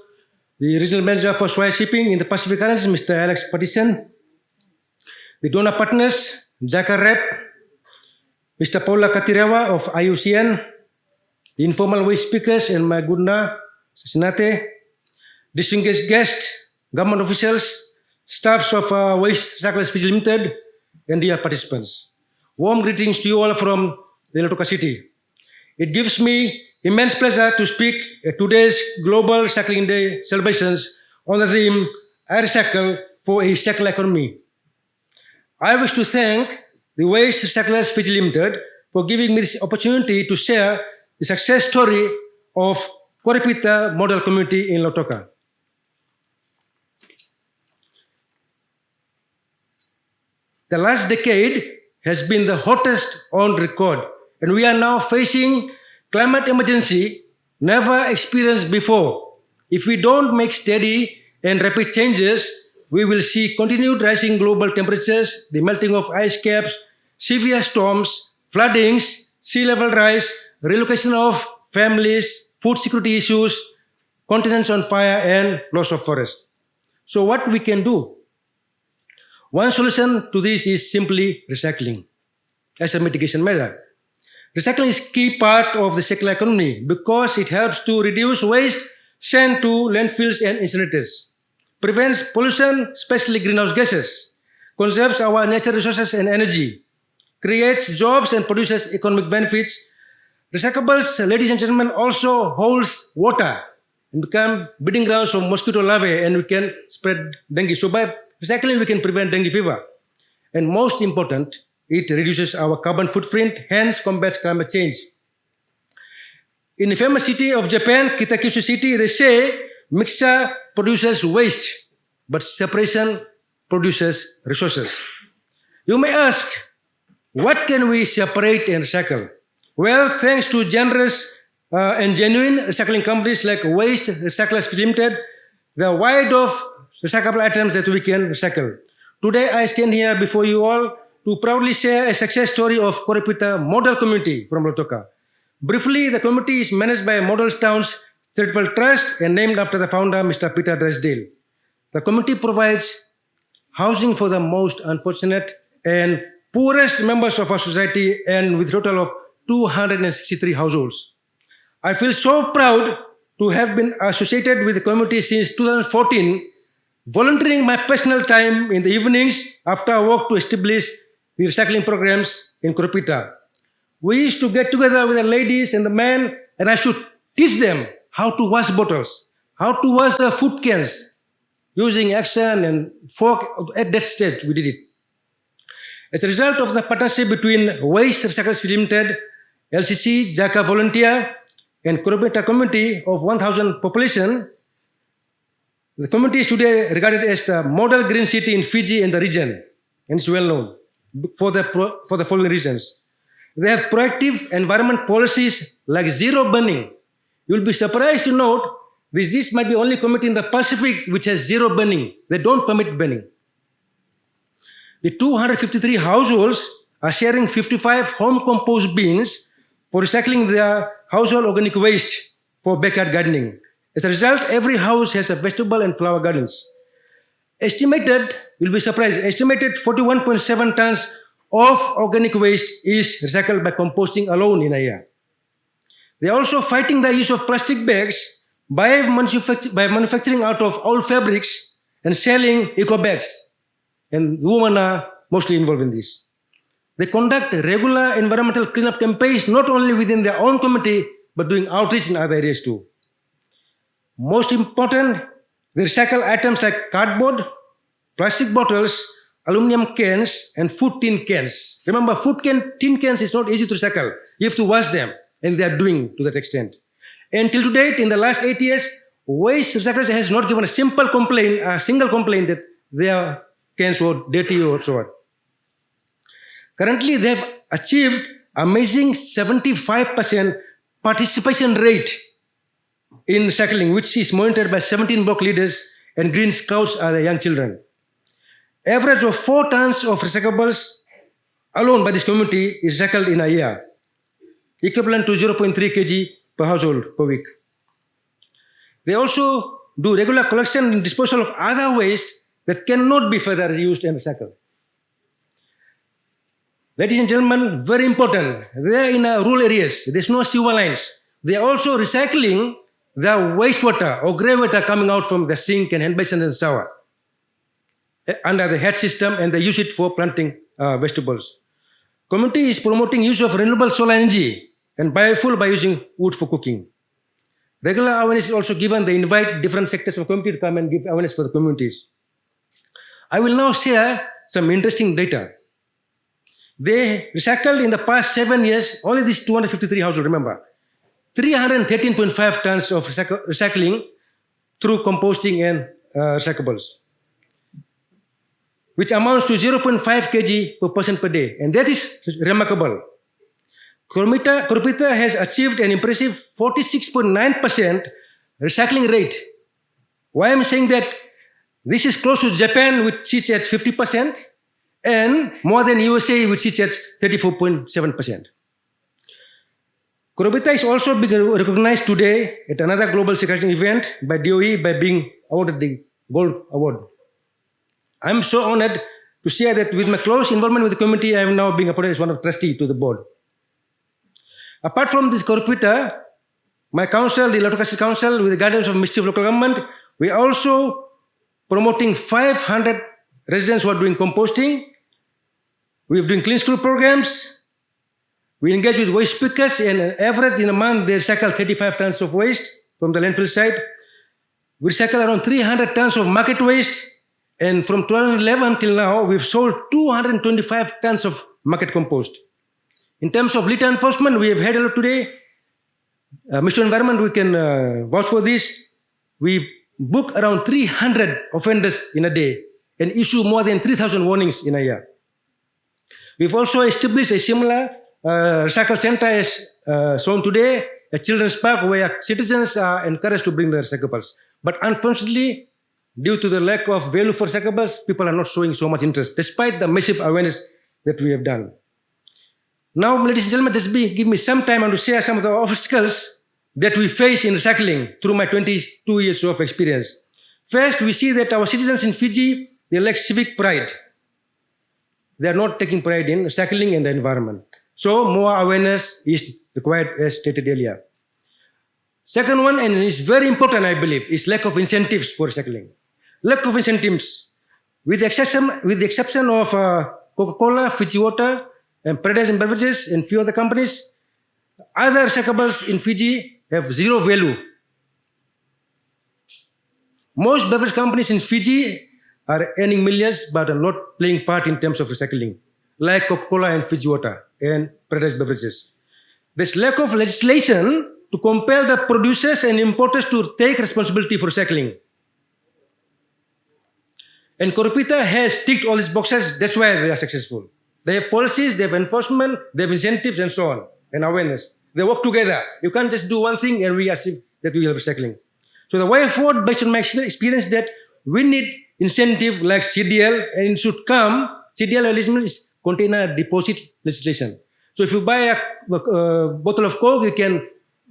the Regional Manager for Swire Shipping in the Pacific Islands, Mr. Alex Pattison, the donor partners, Jaka Rep, Mr. Paula Katirewa of IUCN, the informal waste speakers, and Maguna Sasinate, distinguished guests, government officials, staffs of Waste Recyclers Fiji Limited, and dear participants. Warm greetings to you all from the Lautoka City. It gives me immense pleasure to speak at today's Global Recycling Day celebrations on the theme, I Recycle for a Circular Economy. I wish to thank the Waste Recyclers Fiji Limited for giving me this opportunity to share the success story of Korepita Model Community in Lautoka. The last decade has been the hottest on record, and we are now facing climate emergency never experienced before. If we don't make steady and rapid changes, we will see continued rising global temperatures, the melting of ice caps, severe storms, floodings, sea level rise, relocation of families, food security issues, continents on fire, and loss of forest. So what we can do? One solution to this is simply recycling as a mitigation measure. Recycling is a key part of the circular economy because it helps to reduce waste sent to landfills and incinerators, prevents pollution, especially greenhouse gases, conserves our natural resources and energy, creates jobs and produces economic benefits. Recyclables, ladies and gentlemen, also holds water and become breeding grounds for mosquito larvae, and we can spread dengue. So by recycling, we can prevent dengue fever. And most important, it reduces our carbon footprint, hence combats climate change. In the famous city of Japan, Kitakyushu City, they say mixture produces waste, but separation produces resources. You may ask, what can we separate and recycle? Well, thanks to generous and genuine recycling companies like Waste Recyclers Limited, there are wide of recyclable items that we can recycle. Today, I stand here before you all to proudly share a success story of Korepita Model Community from Lautoka. Briefly, the community is managed by Model Towns Charitable Trust and named after the founder, Mr. Peter Drysdale. The community provides housing for the most unfortunate and poorest members of our society, and with a total of 263 households. I feel so proud to have been associated with the community since 2014, volunteering my personal time in the evenings after work to establish the recycling programs in Korepita. We used to get together with the ladies and the men, and I should teach them how to wash bottles, how to wash the food cans, using action and fork. At that stage, we did it. As a result of the partnership between Waste Recyclers Limited, LCC, Jaka Volunteer, and Korepita community of 1,000 population, the community is today regarded as the model green city in Fiji and the region, and it's well known for the following reasons. They have proactive environment policies like zero burning. You'll be surprised to note this might be only community in the Pacific which has zero burning. They don't permit burning. The 253 households are sharing 55 home compost bins for recycling their household organic waste for backyard gardening. As a result, every house has a vegetable and flower gardens. Estimated, you'll be surprised, estimated 41.7 tons of organic waste is recycled by composting alone in a year. They are also fighting the use of plastic bags by manufacturing out of old fabrics and selling eco bags. And women are mostly involved in this. They conduct regular environmental cleanup campaigns not only within their own community but doing outreach in other areas too. Most important, they recycle items like cardboard, plastic bottles, aluminum cans, and food tin cans. Remember, tin cans is not easy to recycle. You have to wash them, and they are doing to that extent. And till to date, in the last 8 years, waste recyclers has not given a single complaint that their cans were dirty or so on. Currently, they have achieved amazing 75% participation rate in recycling, which is monitored by 17 block leaders, and Green Scouts are the young children. Average of 4 tons of recyclables alone by this community is recycled in a year, equivalent to 0.3 kg per household per week. They also do regular collection and disposal of other waste that cannot be further reused and recycled. Ladies and gentlemen, very important, they are in rural areas, there's no sewer lines. They are also recycling the wastewater or grey water coming out from the sink and hand basin and shower under the head system, and they use it for planting vegetables. Community is promoting use of renewable solar energy and biofuel by using wood for cooking. Regular awareness is also given. They invite different sectors of community to come and give awareness for the communities. I will now share some interesting data. They recycled in the past 7 years, only these 253 households, remember, 313.5 tons of recycling through composting and recyclables, which amounts to 0.5 kg per person per day. And that is remarkable. Kurupita has achieved an impressive 46.9% recycling rate. Why I'm saying that? This is close to Japan, which sits at 50%, and more than USA, which sits at 34.7%. Kurupita is also being recognized today at another global recycling event by DOE by being awarded the Gold Award. I'm so honored to share that with my close involvement with the community, I am now being appointed as one of the trustees to the board. Apart from this Kurupita, my council, the Lautoka Council, with the guidance of Ministry of Local Government, we are also promoting 500 residents who are doing composting. We are doing clean school programs. We engage with waste pickers, and on average in a month they recycle 35 tons of waste from the landfill site. We recycle around 300 tons of market waste, and from 2011 till now, we've sold 225 tons of market compost. In terms of litter enforcement, we have had a lot today. Mr. Environment, we can vouch for this. We book around 300 offenders in a day and issue more than 3,000 warnings in a year. We've also established a similar recycle center as shown today, a children's park where citizens are encouraged to bring their recyclables. But unfortunately, due to the lack of value for recyclables, people are not showing so much interest, despite the massive awareness that we have done. Now, ladies and gentlemen, just give me some time to share some of the obstacles that we face in recycling through my 22 years of experience. First, we see that our citizens in Fiji, they lack civic pride. They are not taking pride in recycling and the environment. So, more awareness is required, as stated earlier. Second one, and it's very important, I believe, is lack of incentives for recycling. Lack of incentives. With the exception of Coca-Cola, Fiji Water, and Paradise and Beverages, and few other companies, other recyclables in Fiji have zero value. Most beverage companies in Fiji are earning millions but are not playing part in terms of recycling, like Coca-Cola and Fiji Water and Paradise Beverages. There's lack of legislation to compel the producers and importers to take responsibility for recycling. And Kurupita has ticked all these boxes, that's why they are successful. They have policies, they have enforcement, they have incentives and so on, and awareness. They work together. You can't just do one thing and we achieve that we have recycling. So the way forward, based on my experience, that we need incentive like CDL, and it should come. CDL legislation is container deposit legislation. So if you buy a bottle of Coke, you can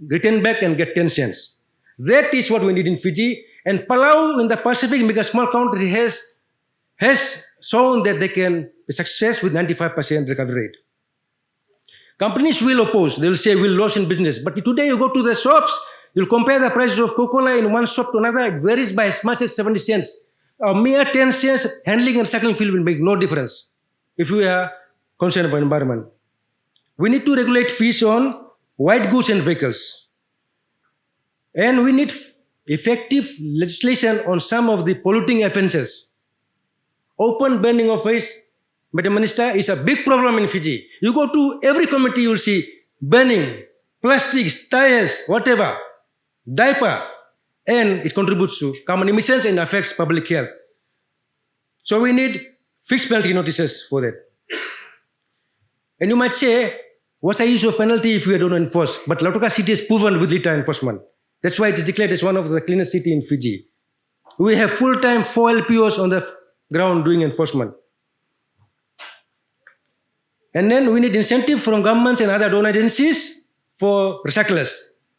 return back and get 10 cents. That is what we need in Fiji. And Palau in the Pacific, being a small country, has shown that they can be success with 95% recovery rate. Companies will oppose. They will say we'll lose in business. But today you go to the shops, you'll compare the prices of Coca-Cola in one shop to another. It varies by as much as 70 cents. A mere 10 cents handling and recycling field will make no difference if we are concerned about environment. We need to regulate fees on white goods and vehicles. And we need effective legislation on some of the polluting offences. Open burning of waste, Madam Minister, is a big problem in Fiji. You go to every committee, you will see burning, plastics, tires, whatever, diaper, and it contributes to carbon emissions and affects public health. So we need fixed penalty notices for that. And you might say, what's the use of penalty if we don't enforce? But Lautoka City is proven with little enforcement. That's why it is declared as one of the cleanest cities in Fiji. We have full-time 4 LPOs on the ground doing enforcement. And then we need incentive from governments and other donor agencies for recyclers.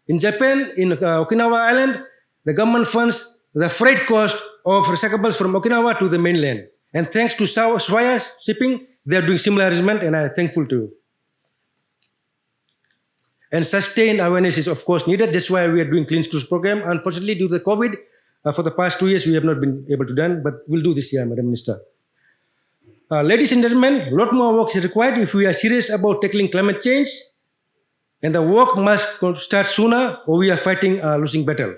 In Japan, in Okinawa Island, the government funds the freight cost of recyclables from Okinawa to the mainland. And thanks to Swire Shipping, they are doing similar arrangement, and I am thankful to you. And sustained awareness is of course needed. That's why we are doing Clean Schools program. Unfortunately, due to the COVID, for the past 2 years, we have not been able to do, but we'll do this year, Madam Minister. Ladies and gentlemen, a lot more work is required if we are serious about tackling climate change, and the work must start sooner or we are fighting a losing battle.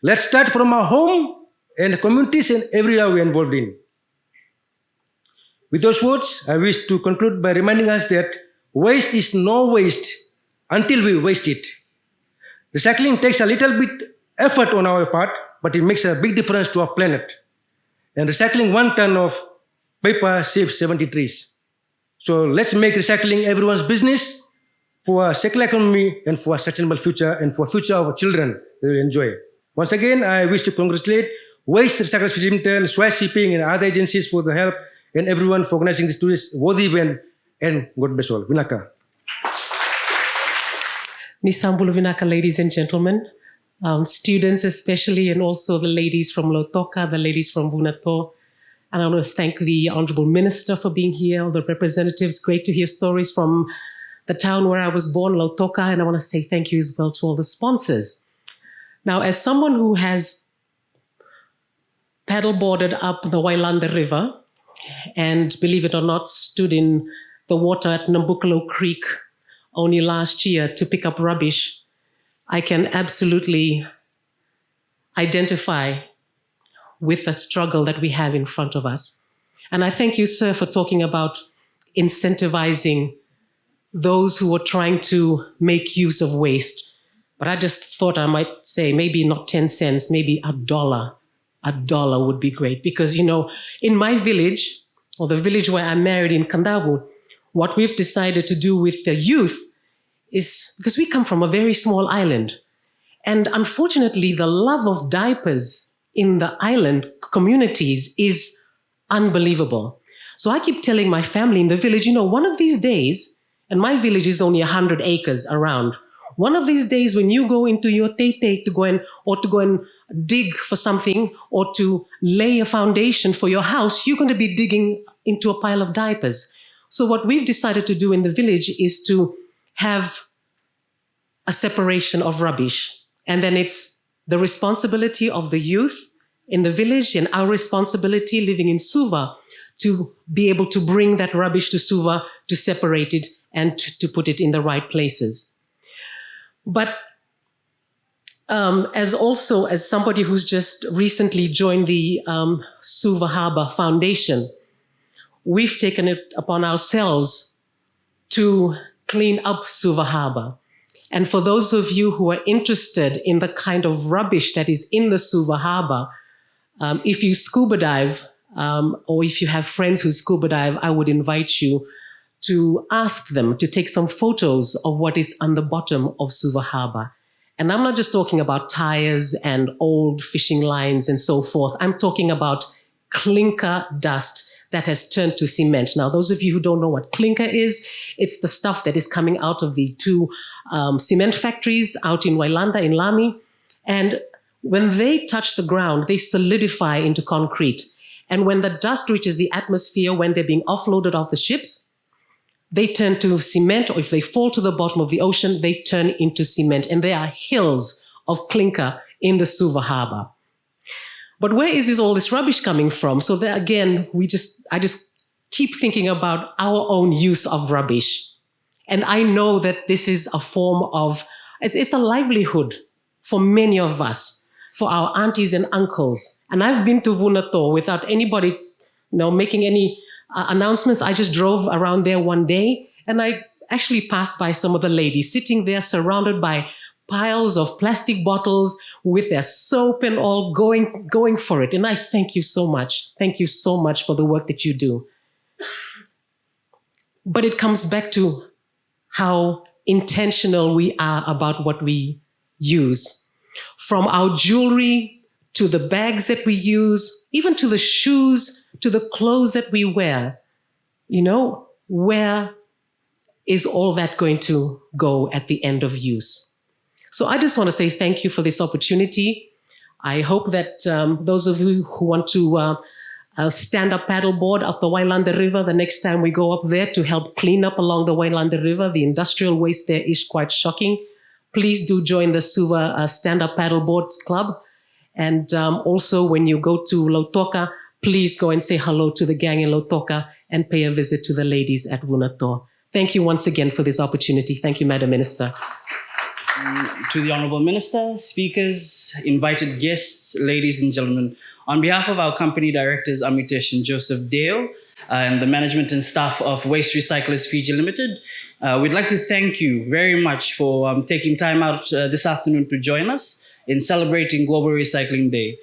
Let's start from our home and the communities and everywhere we are involved in. With those words, I wish to conclude by reminding us that waste is no waste until we waste it. Recycling takes a little bit effort on our part, but it makes a big difference to our planet. And recycling 1 ton of paper saves 70 trees. So let's make recycling everyone's business for a circular economy and for a sustainable future and for future of our children they will enjoy. Once again, I wish to congratulate Waste Recyclers Limited, Swire Shipping and other agencies for the help and everyone for organizing this tourist worthy event, and God bless all. Vinaka. Nisambulu Vinaka, ladies and gentlemen, students especially, and also the ladies from Lautoka, the ladies from Vunato. And I want to thank the Honorable Minister for being here, all the representatives. Great to hear stories from the town where I was born, Lautoka, and I want to say thank you as well to all the sponsors. Now, as someone who has paddleboarded up the Wailanda River, and believe it or not, stood in the water at Nambukalo Creek only last year to pick up rubbish, I can absolutely identify with the struggle that we have in front of us. And I thank you, sir, for talking about incentivizing those who are trying to make use of waste. But I just thought I might say maybe not 10 cents, maybe $1. $1 would be great. Because, you know, in my village, or the village where I'm married in Kandavu, what we've decided to do with the youth is, because we come from a very small island, and unfortunately the love of diapers in the island communities is unbelievable. So I keep telling my family in the village, you know, one of these days, and my village is only 100 acres around, one of these days when you go into your tete to go and dig for something or to lay a foundation for your house, you're going to be digging into a pile of diapers. So what we've decided to do in the village is to have a separation of rubbish. And then it's the responsibility of the youth in the village and our responsibility living in Suva to be able to bring that rubbish to Suva, to separate it and to put it in the right places. But as somebody who's just recently joined the Suva Harbour Foundation, we've taken it upon ourselves to clean up Suva Harbour. And for those of you who are interested in the kind of rubbish that is in the Suva Harbour, if you scuba dive, or if you have friends who scuba dive, I would invite you to ask them to take some photos of what is on the bottom of Suva Harbor. And I'm not just talking about tires and old fishing lines and so forth. I'm talking about clinker dust that has turned to cement. Now, those of you who don't know what clinker is, it's the stuff that is coming out of the two cement factories out in Wailanda, in Lami. And when they touch the ground, they solidify into concrete. And when the dust reaches the atmosphere, when they're being offloaded off the ships, they turn to cement, or if they fall to the bottom of the ocean, they turn into cement. And there are hills of clinker in the Suva Harbor. But where is all this rubbish coming from? So there again, I just keep thinking about our own use of rubbish. And I know that this is a form of, it's a livelihood for many of us, for our aunties and uncles. And I've been to Vunato without anybody, making any announcements. I just drove around there one day and I actually passed by some of the ladies sitting there surrounded by piles of plastic bottles with their soap and all going for it. And I thank you so much. Thank you so much for the work that you do. But it comes back to how intentional we are about what we use. From our jewelry to the bags that we use, even to the shoes, to the clothes that we wear. Where is all that going to go at the end of use? So I just want to say thank you for this opportunity. I hope that those of you who want to stand up paddleboard up the Wailanda River the next time we go up there to help clean up along the Wailanda River, the industrial waste there is quite shocking. Please do join the Suva Stand-Up Paddleboard Club. And also when you go to Lautoka, please go and say hello to the gang in Lautoka and pay a visit to the ladies at Vunato. Thank you once again for this opportunity. Thank you, Madam Minister. To the Honourable Minister, speakers, invited guests, ladies and gentlemen, on behalf of our company directors, Amitesh and Joseph Dale, and the management and staff of Waste Recyclers Fiji Limited, we'd like to thank you very much for taking time out this afternoon to join us in celebrating Global Recycling Day.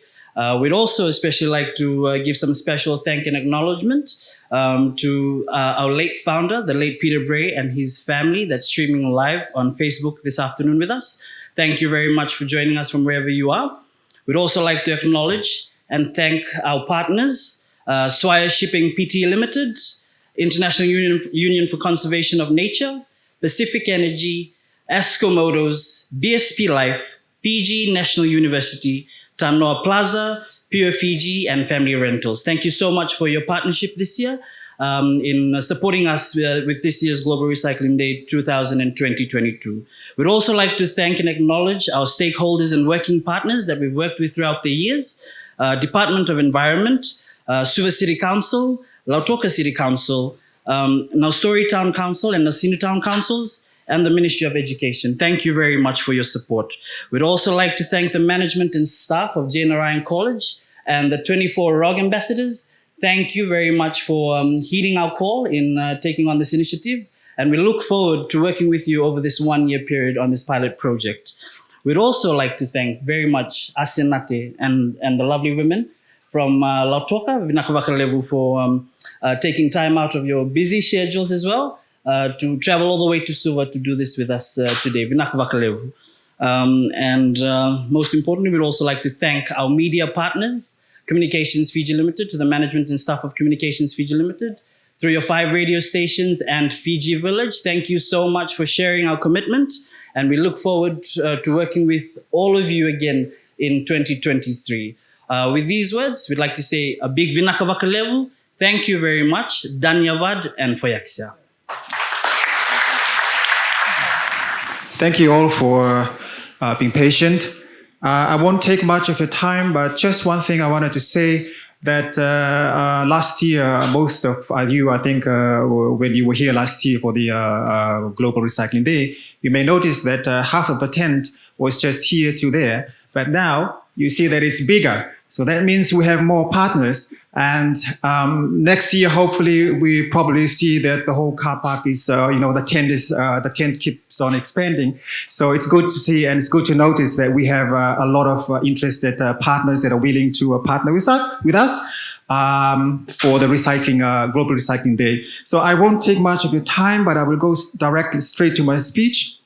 We'd also especially like to give some special thank and acknowledgement to our late founder, the late Peter Bray, and his family that's streaming live on Facebook this afternoon with us. Thank you very much for joining us from wherever you are. We'd also like to acknowledge and thank our partners, Swire Shipping Pte Limited, International Union for Conservation of Nature, Pacific Energy, Escomodos, BSP Life, Fiji National University, Tanoa Plaza, Pure Fiji, and Family Rentals. Thank you so much for your partnership this year in supporting us with this year's Global Recycling Day 2022. We'd also like to thank and acknowledge our stakeholders and working partners that we've worked with throughout the years, Department of Environment, Suva City Council, Lautoka City Council, Nausori Town Council and Nasinu Town Councils, and the Ministry of Education. Thank you very much for your support. We'd also like to thank the management and staff of J. Narayan College and the 24 ROG ambassadors. Thank you very much for heeding our call in taking on this initiative. And we look forward to working with you over this one-year period on this pilot project. We'd also like to thank very much Asenate and the lovely women from Lautoka, Vinakavakalevu, for taking time out of your busy schedules as well to travel all the way to Suva to do this with us today. Vinakavakalevu. And most importantly, we'd also like to thank our media partners, Communications Fiji Limited, to the management and staff of Communications Fiji Limited, 305 radio stations, and Fiji Village. Thank you so much for sharing our commitment. And we look forward to working with all of you again in 2023. With these words, we'd like to say a big Vinakavakalevu. Thank you very much. Dhanyavad and Foyaksya. Thank you all for being patient. I won't take much of your time, but just one thing I wanted to say that last year, most of you, I think, when you were here last year for the Global Recycling Day, you may notice that half of the tent was just here to there, but now you see that it's bigger. So that means we have more partners. And next year, hopefully, we probably see that the whole car park is, the tent keeps on expanding. So it's good to see, and it's good to notice that we have a lot of interested partners that are willing to partner with us. for the Global Recycling Day. So I won't take much of your time, but I will go directly straight to my speech.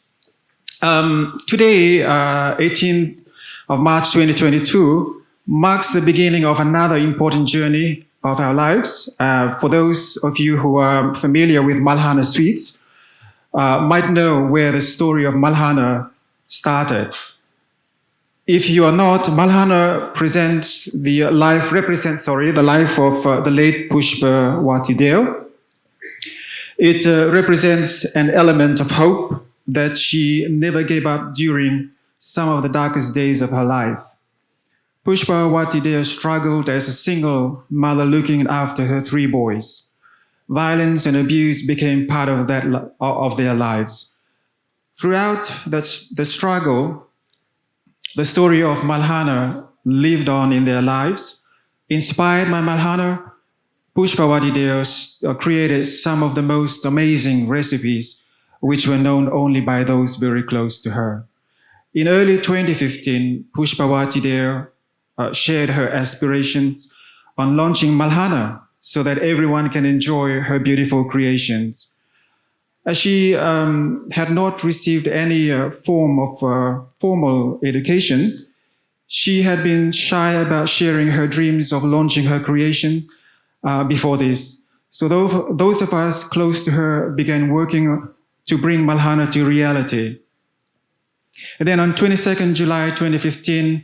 Today, 18th of March 2022, marks the beginning of another important journey of our lives. For those of you who are familiar with Malhana Sweets, might know where the story of Malhana started. If you are not, Malhana represents the life of the late Pushpa Watideo. It represents an element of hope that she never gave up during some of the darkest days of her life. Pushpa Watideo struggled as a single mother looking after her 3 boys. Violence and abuse became part of their lives. Throughout the struggle, the story of Malhana lived on in their lives. Inspired by Malhana, Pushpa Watideo created some of the most amazing recipes, which were known only by those very close to her. In early 2015, Pushpa Watideo shared her aspirations on launching Malhana so that everyone can enjoy her beautiful creations. As she had not received any form of formal education, she had been shy about sharing her dreams of launching her creation before this. So those of us close to her began working to bring Malhana to reality. And then on 22nd July 2015,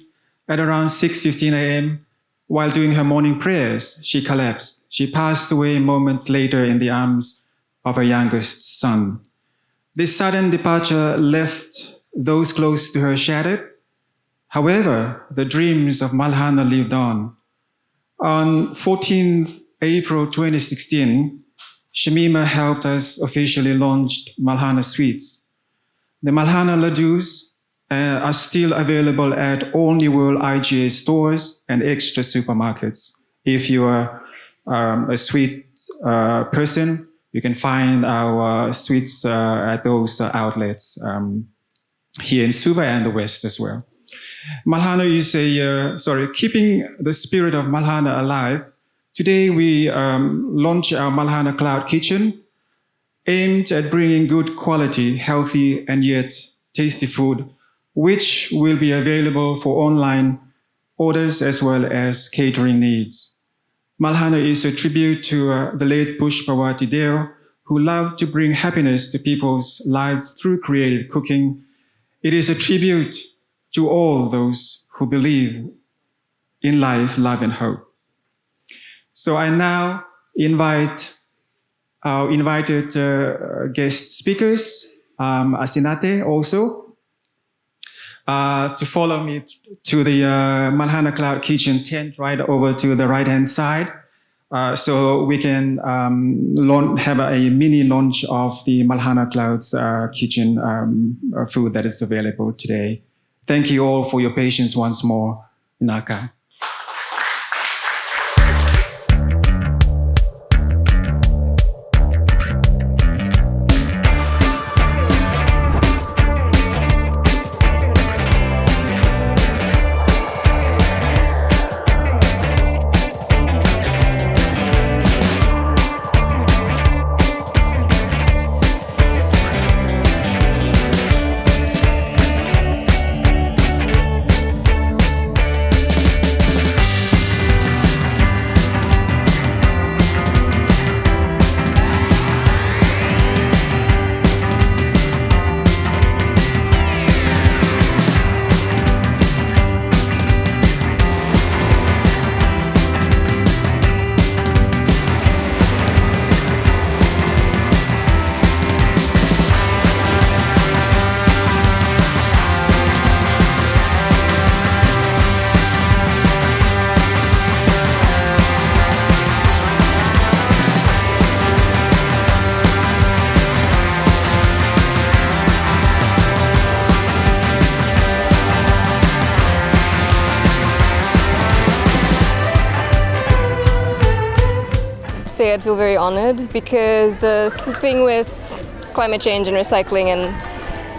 at around 6:15 a.m., while doing her morning prayers, she collapsed. She passed away moments later in the arms of her youngest son. This sudden departure left those close to her shattered. However, the dreams of Malhana lived on. On 14th April 2016, Shamima helped us officially launch Malhana Sweets. The Malhana Ladoos are still available at all New World IGA stores and extra supermarkets. If you are a sweet person, you can find our sweets at those outlets here in Suva and the West as well. Malhana is keeping the spirit of Malhana alive. Today we launch our Malhana Cloud Kitchen, aimed at bringing good quality, healthy, and yet tasty food, which will be available for online orders as well as catering needs. Malhana is a tribute to the late Pushpa Watideo, who loved to bring happiness to people's lives through creative cooking. It is a tribute to all those who believe in life, love, and hope. So I now invite our invited guest speakers, Asinate also, to follow me to the Malhana Cloud Kitchen tent right over to the right-hand side, so we can have a mini launch of the Malhana Cloud's kitchen food that is available today. Thank you all for your patience once more. Naka. I'd feel very honored, because the thing with climate change and recycling and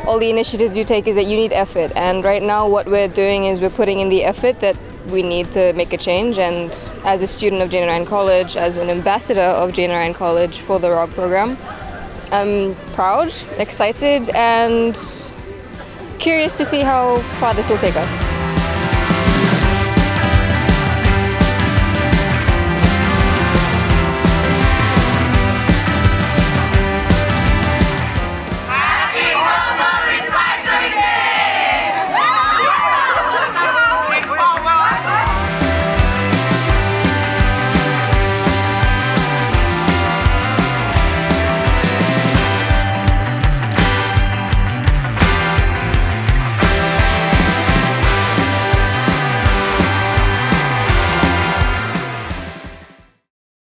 all the initiatives you take is that you need effort, and right now what we're doing is we're putting in the effort that we need to make a change, and as a student of Jane Ryan College, as an ambassador of Jane Ryan College for the ROG program, I'm proud, excited, and curious to see how far this will take us.